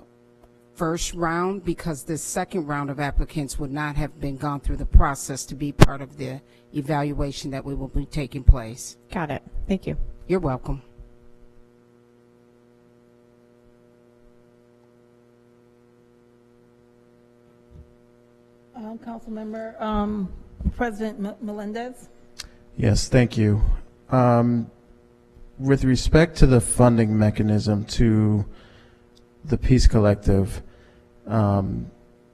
first round, because the second round of applicants would not have been gone through the process to be part of the evaluation that we will be taking place. Got it. Thank you. You're welcome. Councilmember President Melendez. Yes, thank you. With respect to the funding mechanism to the Peace Collective,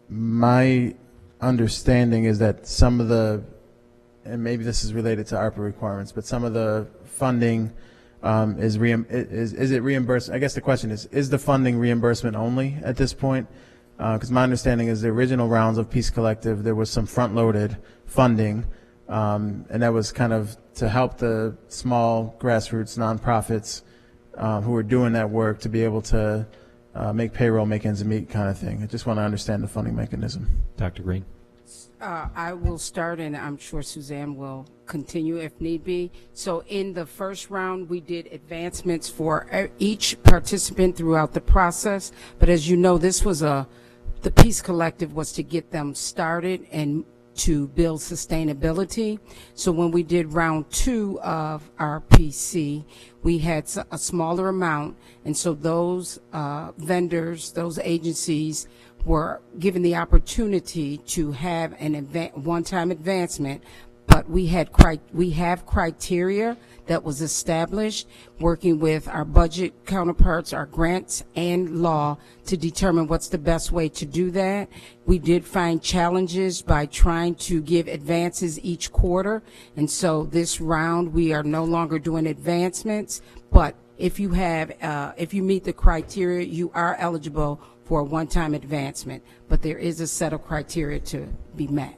my understanding is that some of the, and maybe this is related to ARPA requirements, but some of the funding is it reimbursed? I guess the question is the funding reimbursement only at this point? Because my understanding is the original rounds of Peace Collective, there was some front-loaded funding, and that was kind of to help the small grassroots nonprofits who were doing that work to be able to make payroll, make ends meet kind of thing. I just want to understand the funding mechanism. Dr. Green? I will start, and I'm sure Suzanne will continue if need be. So in the first round, we did advancements for each participant throughout the process. But as you know, this was the Peace Collective was to get them started and to build sustainability. So when we did round 2 of our PC, we had a smaller amount. And so those vendors, those agencies were given the opportunity to have an one-time advancement, but we have criteria that was established working with our budget counterparts, our grants and law to determine what's the best way to do that. We did find challenges by trying to give advances each quarter, and so this round we are no longer doing advancements, but if you meet the criteria, you are eligible for a one-time advancement, but there is a set of criteria to be met.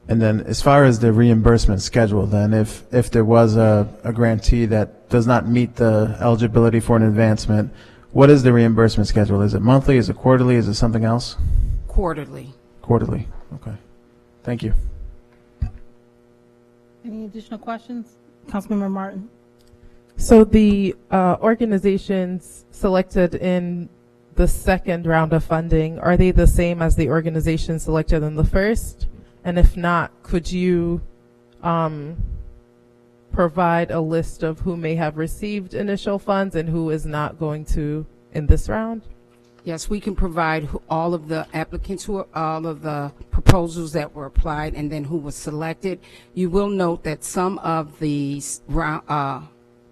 And then as far as the reimbursement schedule, then if there was a grantee that does not meet the eligibility for an advancement, what is the reimbursement schedule? Is it monthly? Is it quarterly? Is it something else? Quarterly. Quarterly. Okay. Thank you. Any additional questions? Councilmember Martin. So the organizations selected in the second round of funding, are they the same as the organizations selected in the first? And if not, could you provide a list of who may have received initial funds and who is not going to in this round? Yes, we can provide all of the applicants, all of the proposals that were applied, and then who was selected. You will note that some of these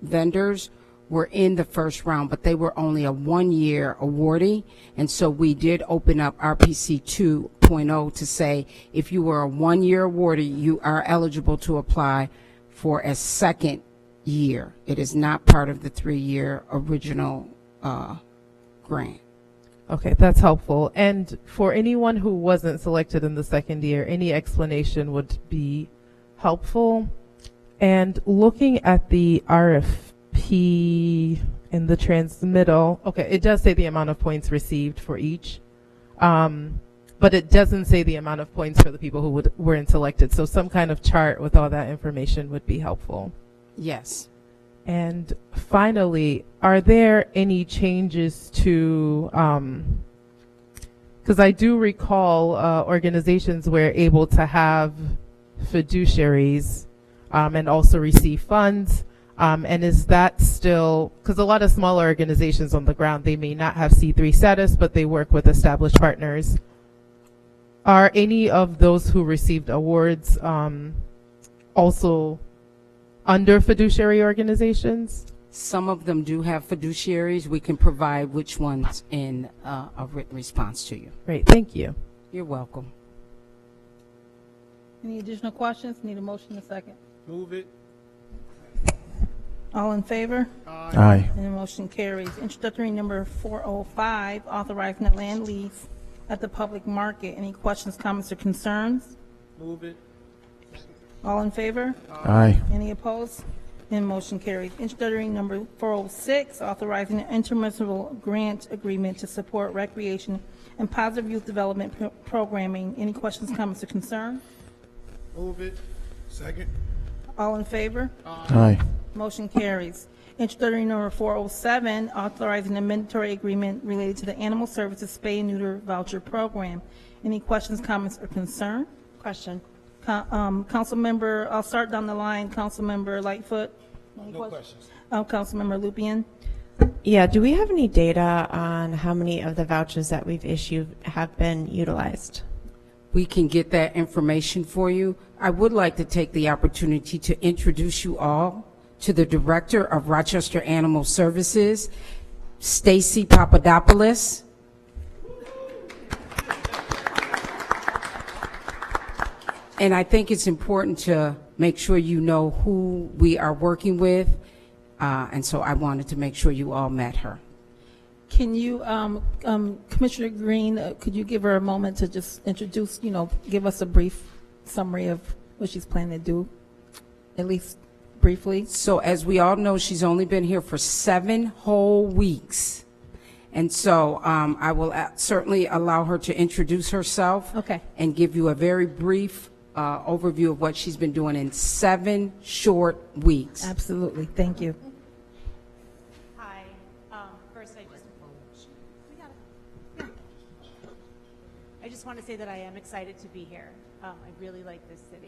vendors were in the first round, but they were only a one-year awardee, and so we did open up RPC 2.0 to say if you were a one-year awardee, you are eligible to apply for a second year. It is not part of the 3-year original grant. Okay, that's helpful. And for anyone who wasn't selected in the second year, any explanation would be helpful. And looking at the RFP in the transmittal, okay, it does say the amount of points received for each, but it doesn't say the amount of points for the people who weren't selected. So some kind of chart with all that information would be helpful. Yes. And finally, are there any changes to, because I do recall organizations were able to have fiduciaries and also receive funds. And is that still, because a lot of smaller organizations on the ground, they may not have C3 status, but they work with established partners. Are any of those who received awards also under fiduciary organizations? Some of them do have fiduciaries. We can provide which ones in a written response to you. Great, thank you. You're welcome. Any additional questions? Need a motion in a second. Move it. All in favor? Aye. And the motion carries. Introductory number 405, authorizing the land lease at the public market. Any questions, comments, or concerns? Move it. All in favor? Aye. Any opposed? And motion carries. Introductory number 406, authorizing an intermunicipal grant agreement to support recreation and positive youth development programming. Any questions, comments, or concerns? Move it. Second. All in favor? Aye. Motion carries. Introductory number 407, authorizing a mandatory agreement related to the Animal Services Spay and Neuter Voucher Program. Any questions, comments, or concern? Question. Council member, I'll start down the line. Council member Lightfoot. No questions. Council member Lupien. Yeah, do we have any data on how many of the vouchers that we've issued have been utilized? We can get that information for you. I would like to take the opportunity to introduce you all to the Director of Rochester Animal Services, Stacy Papadopoulos. And I think it's important to make sure you know who we are working with, and so I wanted to make sure you all met her. Can you, Commissioner Green, could you give her a moment to just introduce, give us a brief summary of what she's planning to do, at least briefly? So as we all know, she's only been here for 7 whole weeks. And so I will certainly allow her to introduce herself. Okay. And give you a very brief overview of what she's been doing in 7 short weeks. Absolutely. Thank you. Hi. First, I just want to say that I am excited to be here. I really like this city,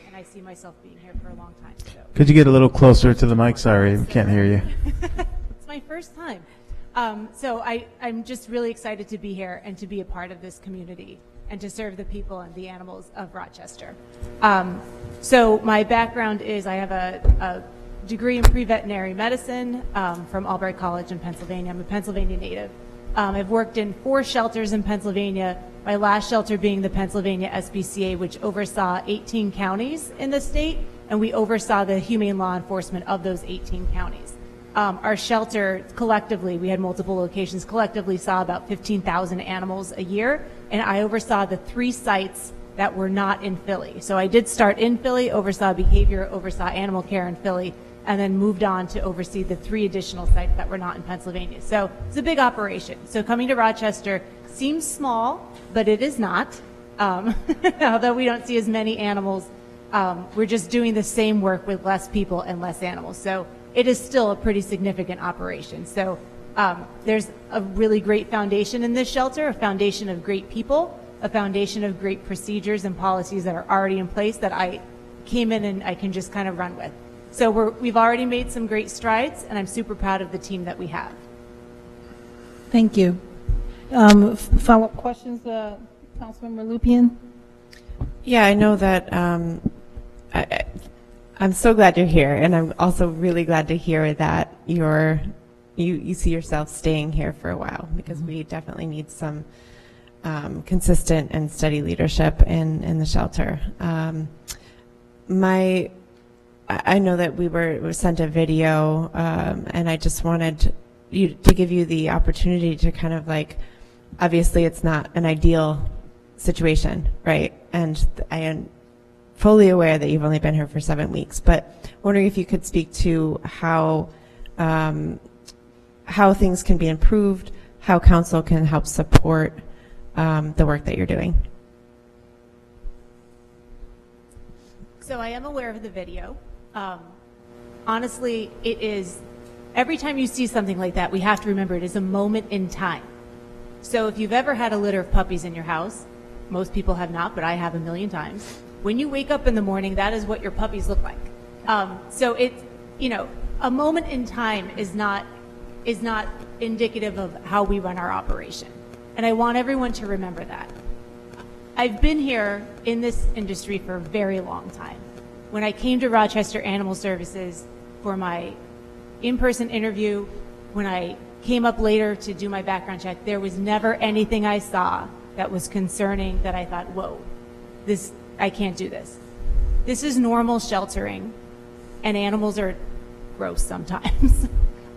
and I see myself being here for a long time. So. Could you get a little closer to the mic? Sorry, we can't hear you. It's my first time. So I'm just really excited to be here and to be a part of this community and to serve the people and the animals of Rochester. So my background is I have a degree in pre-veterinary medicine from Albright College in Pennsylvania. I'm a Pennsylvania native. I've worked in 4 shelters in Pennsylvania, my last shelter being the Pennsylvania SPCA, which oversaw 18 counties in the state, and we oversaw the humane law enforcement of those 18 counties. Our shelter collectively, we had multiple locations, collectively saw about 15,000 animals a year, and I oversaw the 3 sites that were not in Philly. So I did start in Philly, oversaw behavior, oversaw animal care in Philly, and then moved on to oversee the 3 additional sites that were not in Pennsylvania. So it's a big operation. So coming to Rochester seems small, but it is not. Although we don't see as many animals, we're just doing the same work with less people and less animals. So it is still a pretty significant operation. So there's a really great foundation in this shelter, a foundation of great people, a foundation of great procedures and policies that are already in place that I came in and I can just kind of run with. So we've already made some great strides, and I'm super proud of the team that we have. Thank you. Follow-up questions, Councilmember Lupien? Yeah, I know that I'm so glad you're here, and I'm also really glad to hear that you see yourself staying here for a while, because we definitely need some consistent and steady leadership in the shelter. I know that we were sent a video, and I just wanted to give you the opportunity to kind of like, obviously it's not an ideal situation, right? And I am fully aware that you've only been here for 7 weeks, but wondering if you could speak to how things can be improved, how council can help support the work that you're doing. So I am aware of the video. Honestly, it is, every time you see something like that, we have to remember it is a moment in time. So if you've ever had a litter of puppies in your house, most people have not, but I have a million times. When you wake up in the morning, that is what your puppies look like. So it's, a moment in time is not indicative of how we run our operation. And I want everyone to remember that. I've been here in this industry for a very long time. When I came to Rochester Animal Services for my in-person interview, when I came up later to do my background check, there was never anything I saw that was concerning that I thought, whoa, I can't do this. This is normal sheltering, and animals are gross sometimes.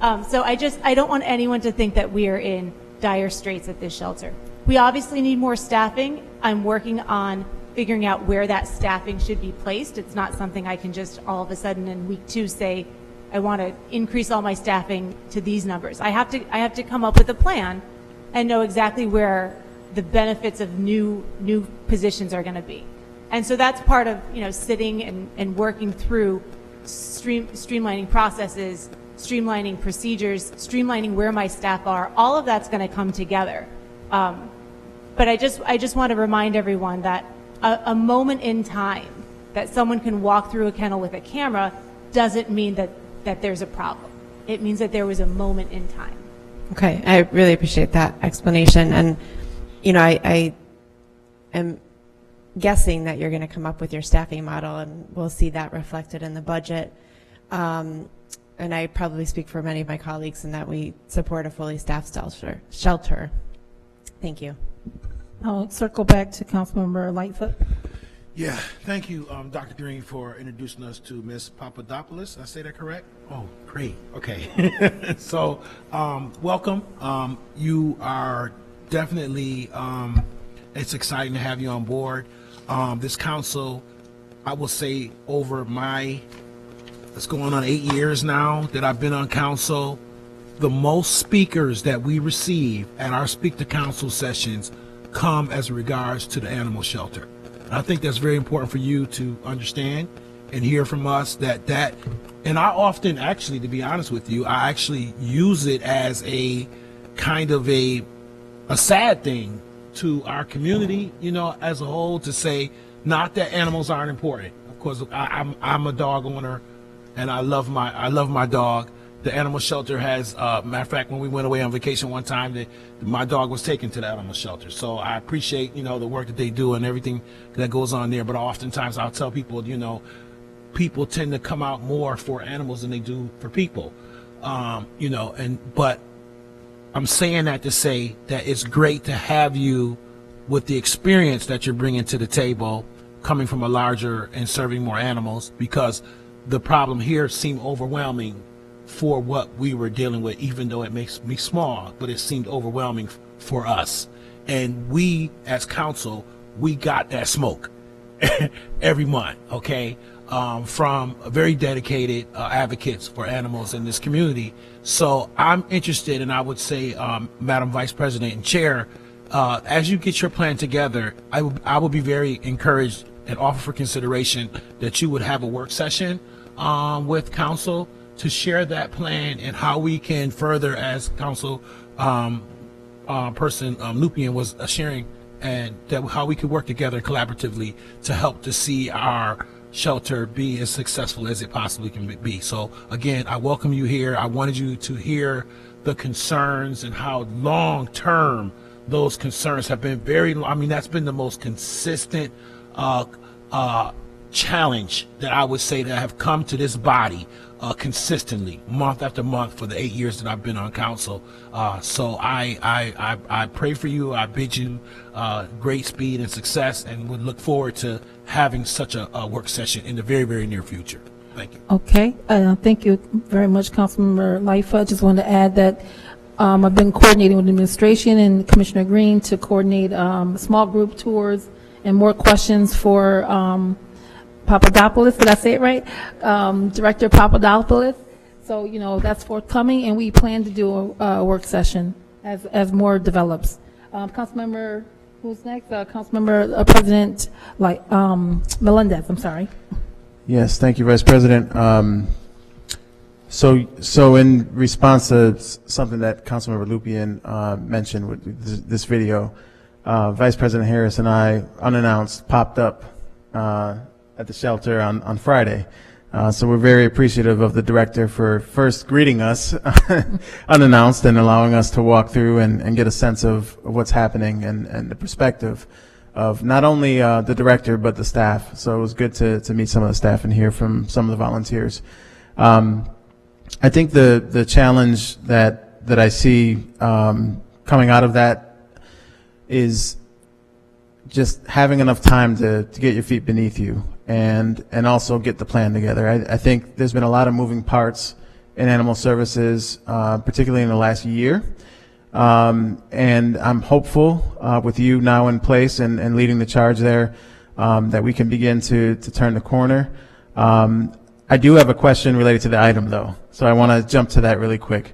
So I don't want anyone to think that we are in dire straits at this shelter. We obviously need more staffing. I'm working on figuring out where that staffing should be placed. It's not something I can just all of a sudden in week 2 say, I want to increase all my staffing to these numbers. I have to come up with a plan and know exactly where the benefits of new positions are going to be. And so that's part of sitting and working through streamlining processes, streamlining procedures, streamlining where my staff are. All of that's going to come together. But I just want to remind everyone that a moment in time that someone can walk through a kennel with a camera doesn't mean that there's a problem. It means that there was a moment in time. Okay, I really appreciate that explanation. And, I am guessing that you're going to come up with your staffing model, and we'll see that reflected in the budget. And I probably speak for many of my colleagues in that we support a fully staffed shelter. Thank you. I'll circle back to Councilmember Lightfoot. Yeah, thank you, Dr. Green, for introducing us to Ms. Papadopoulos. Did I say that correct? Oh, great. Okay. So, welcome. You are definitely, it's exciting to have you on board. This council, I will say over it's going on 8 years now that I've been on council. the most speakers that we receive at our Speak to Council sessions come as regards to the animal shelter. And I think that's very important for you to understand and hear from us that and I often actually, to be honest with you, I actually use it as a kind of a sad thing to our community, you know, as a whole, to say, not that animals aren't important. Of course, I'm a dog owner, and I love my dog. The animal shelter has, matter of fact, when we went away on vacation one time, my dog was taken to the animal shelter. So I appreciate, you know, the work that they do and everything that goes on there. But oftentimes I'll tell people, you know, people tend to come out more for animals than they do for people, you know, but I'm saying that to say that it's great to have you with the experience that you're bringing to the table, coming from a larger and serving more animals, because the problem here seemed overwhelming for what we were dealing with, even though it makes me small, but it seemed overwhelming for us. And we, as council, we got that smoke every month, okay? From very dedicated advocates for animals in this community. So I'm interested, and I would say, Madam Vice President and Chair, as you get your plan together, I will be very encouraged and offer for consideration that you would have a work session with council to share that plan and how we can further, as council person Lupien was sharing, and that how we could work together collaboratively to help to see our shelter be as successful as it possibly can be. So again, I welcome you here. I wanted you to hear the concerns and how long term those concerns have been. I mean, that's been the most consistent challenge that I would say that have come to this body consistently, month after month, for the 8 years that I've been on council. So I pray for you. I bid you great speed and success, and would look forward to having such a work session in the very, very near future. Thank you. Okay, thank you very much, Councilmember Lightfoot. I just wanted to add that I've been coordinating with the administration and Commissioner Green to coordinate small group tours and more questions for Papadopoulos. Did I say it right? Director Papadopoulos. So, you know, that's forthcoming, and we plan to do a work session as more develops. Councilmember, who's next? Councilmember President Melendez, I'm sorry. Yes, thank you, Vice President. So in response to something that Councilmember Lupien mentioned with this video, Vice President Harris and I, unannounced, popped up at the shelter on Friday. So we're very appreciative of the director for first greeting us unannounced and allowing us to walk through and get a sense of what's happening and the perspective of not only the director but the staff. So it was good to meet some of the staff and hear from some of the volunteers. I think the challenge that I see coming out of that is just having enough time to get your feet beneath you and also get the plan together. I think there's been a lot of moving parts in animal services, particularly in the last year. And I'm hopeful with you now in place and leading the charge there that we can begin to turn the corner. I do have a question related to the item, though, so I want to jump to that really quick.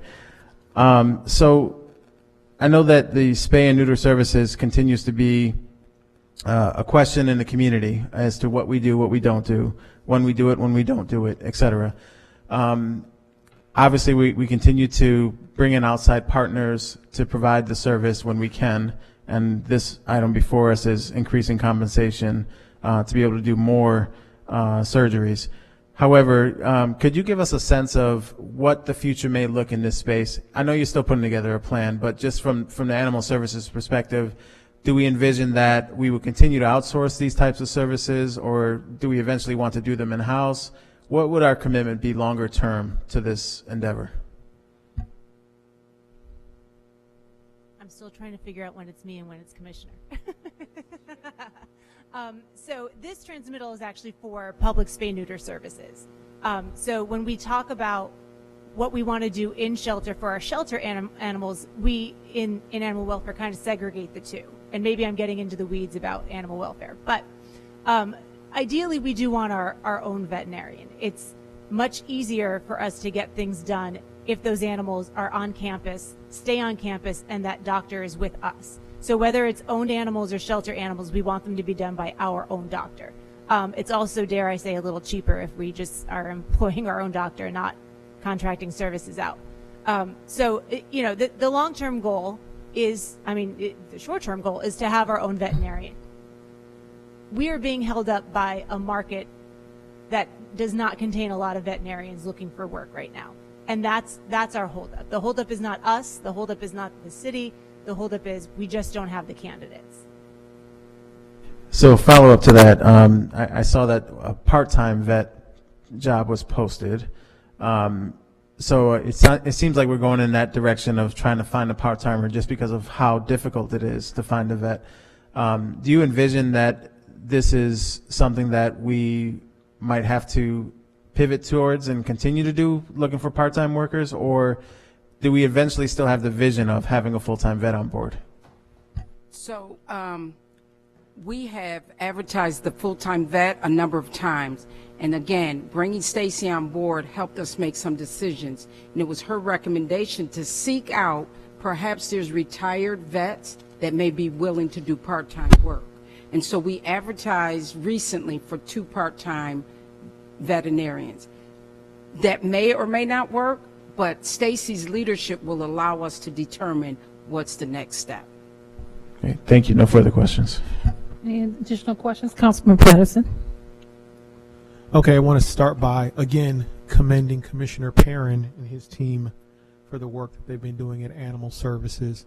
So I know that the spay and neuter services continues to be a question in the community as to what we do, what we don't do, when we do it, when we don't do it, et cetera. Obviously, we continue to bring in outside partners to provide the service when we can, and this item before us is increasing compensation to be able to do more surgeries. However, could you give us a sense of what the future may look in this space? I know you're still putting together a plan, but just from the animal services perspective, do we envision that we will continue to outsource these types of services, or do we eventually want to do them in-house? What would our commitment be longer term to this endeavor? I'm still trying to figure out when it's me and when it's Commissioner. So this transmittal is actually for public spay-neuter services. So when we talk about what we want to do in shelter for our shelter animals, we in animal welfare kind of segregate the two. And maybe I'm getting into the weeds about animal welfare. But ideally, we do want our own veterinarian. It's much easier for us to get things done if those animals are on campus, stay on campus, and that doctor is with us. So whether it's owned animals or shelter animals, we want them to be done by our own doctor. It's also, dare I say, a little cheaper if we just are employing our own doctor and not contracting services out. The long-term goal is, the short-term goal is to have our own veterinarian. We are being held up by a market that does not contain a lot of veterinarians looking for work right now. And that's our holdup. The holdup is not us. The holdup is not the city. The holdup is we just don't have the candidates. So follow up to that, I saw that a part-time vet job was posted. So it seems like we're going in that direction of trying to find a part-timer just because of how difficult it is to find a vet. Do you envision that this is something that we might have to pivot towards and continue to do, looking for part-time workers, or do we eventually still have the vision of having a full-time vet on board? So we have advertised the full-time vet a number of times, and again, bringing Stacy on board helped us make some decisions, and it was her recommendation to seek out, perhaps there's retired vets that may be willing to do part-time work. And so we advertised recently for 2 part-time veterinarians. That may or may not work, but Stacy's leadership will allow us to determine what's the next step. Okay, thank you. No further questions. Any additional questions? Councilman Patterson. Okay, I want to start by, again, commending Commissioner Perrin and his team for the work that they've been doing at Animal Services.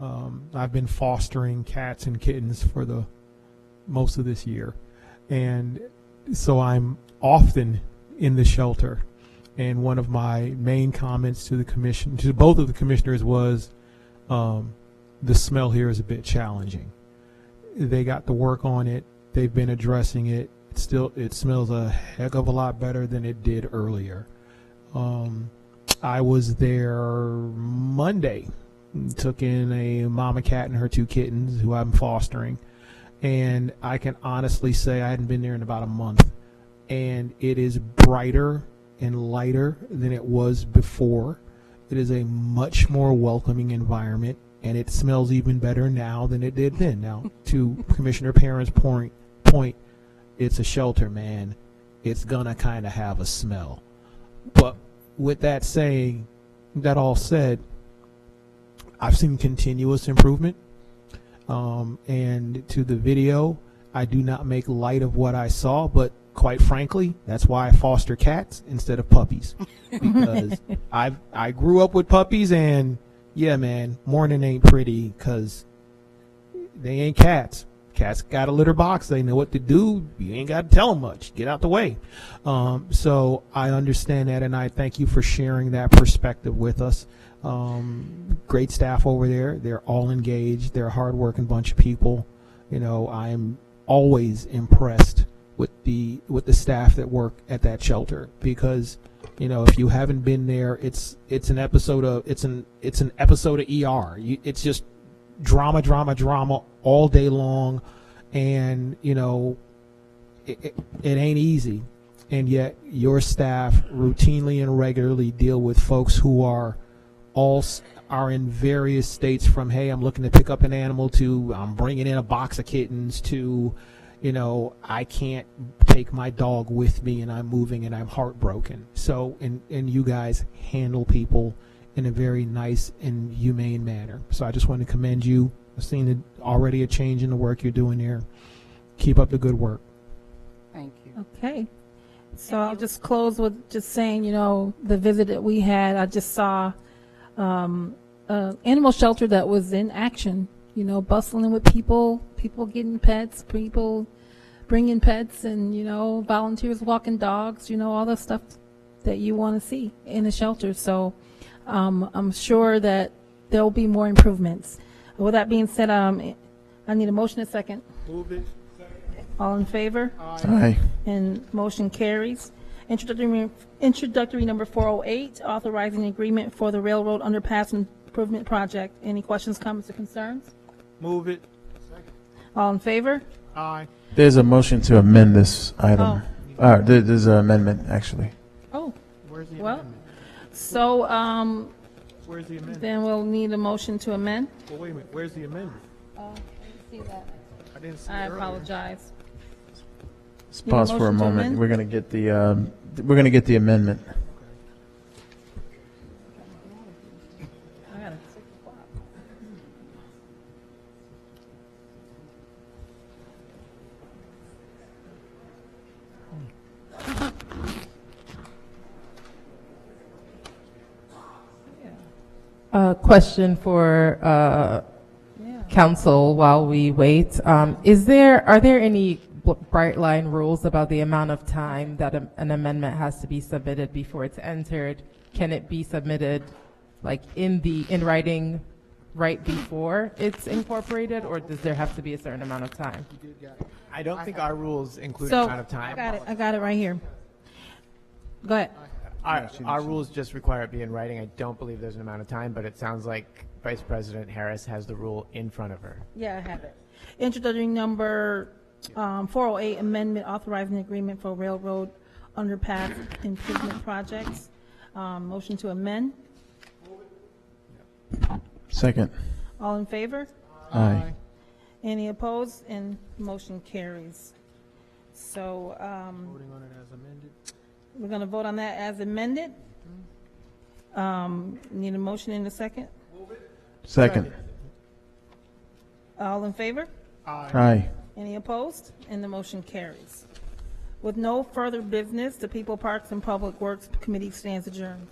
I've been fostering cats and kittens for the most of this year, and so I'm often in the shelter. And one of my main comments to the commission, to both of the commissioners, was the smell here is a bit challenging. They got to work on it. They've been addressing it. It smells a heck of a lot better than it did earlier. I was there Monday, took in a mama cat and her 2 kittens who I'm fostering, and I can honestly say I hadn't been there in about a month, and it is brighter and lighter than it was before. It is a much more welcoming environment, and it smells even better now than it did then. Now, to Commissioner Perrin's point, it's a shelter, man. It's gonna kind of have a smell. But with that all said, I've seen continuous improvement. And to the video, I do not make light of what I saw, but quite frankly, that's why I foster cats instead of puppies. Because I grew up with puppies, and yeah, man, morning ain't pretty because they ain't cats. Cats got a litter box. They know what to do. You ain't got to tell them much. Get out the way. So I understand that, and I thank you for sharing that perspective with us. Great staff over there. They're all engaged. They're a hard-working bunch of people. You know, I am always impressed with the staff that work at that shelter, because, you know, if you haven't been there, it's an episode of ER. It's just drama all day long, and you know it ain't easy, and yet your staff routinely and regularly deal with folks who are in various states, from hey, I'm looking to pick up an animal, to I'm bringing in a box of kittens, to, you know, I can't take my dog with me and I'm moving and I'm heartbroken. So and you guys handle people in a very nice and humane manner. So I just want to commend you. I've seen already a change in the work you're doing there. Keep up the good work. Thank you. Okay. So I'll just close with just saying, you know, the visit that we had, I just saw animal shelter that was in action, you know, bustling with people getting pets, people bringing pets, and, you know, volunteers walking dogs, you know, all the stuff that you want to see in a shelter. So I'm sure that there'll be more improvements. With that being said, I need a motion and second. Move it. All in favor? Aye. And motion carries. Introductory number 408, authorizing agreement for the railroad underpass improvement project. Any questions, comments, or concerns? Move it. All in favor? Aye. There's a motion to amend this item. There's an amendment, actually. Oh, Where's the well, amendment? so, Where's the amendment? then we'll need a motion to amend. Well, wait a minute, where's the amendment? See that. I didn't see I it earlier. apologize. Let's Need a pause for a motion to moment. amend? We're going to get the amendment. I got it. Question for council while we wait. Are there any bright line rules about the amount of time that an amendment has to be submitted before it's entered? Can it be submitted like in writing right before it's incorporated, or does there have to be a certain amount of time? I don't think our rules include So, an amount of time. I got it right here. Go ahead. Our rules just require it be in writing. I don't believe there's an amount of time, but it sounds like Vice President Harris has the rule in front of her. Yeah, I have it. Introductory number 408, amendment authorizing agreement for railroad underpass improvement projects. Motion to amend. Second. All in favor? Aye. Any opposed? And motion carries. So Voting on it as amended. we're going to vote on that as amended. Need a motion in a second? Second. All in favor? Aye. Any opposed? And the motion carries. With no further business, the People, Parks, and Public Works Committee stands adjourned.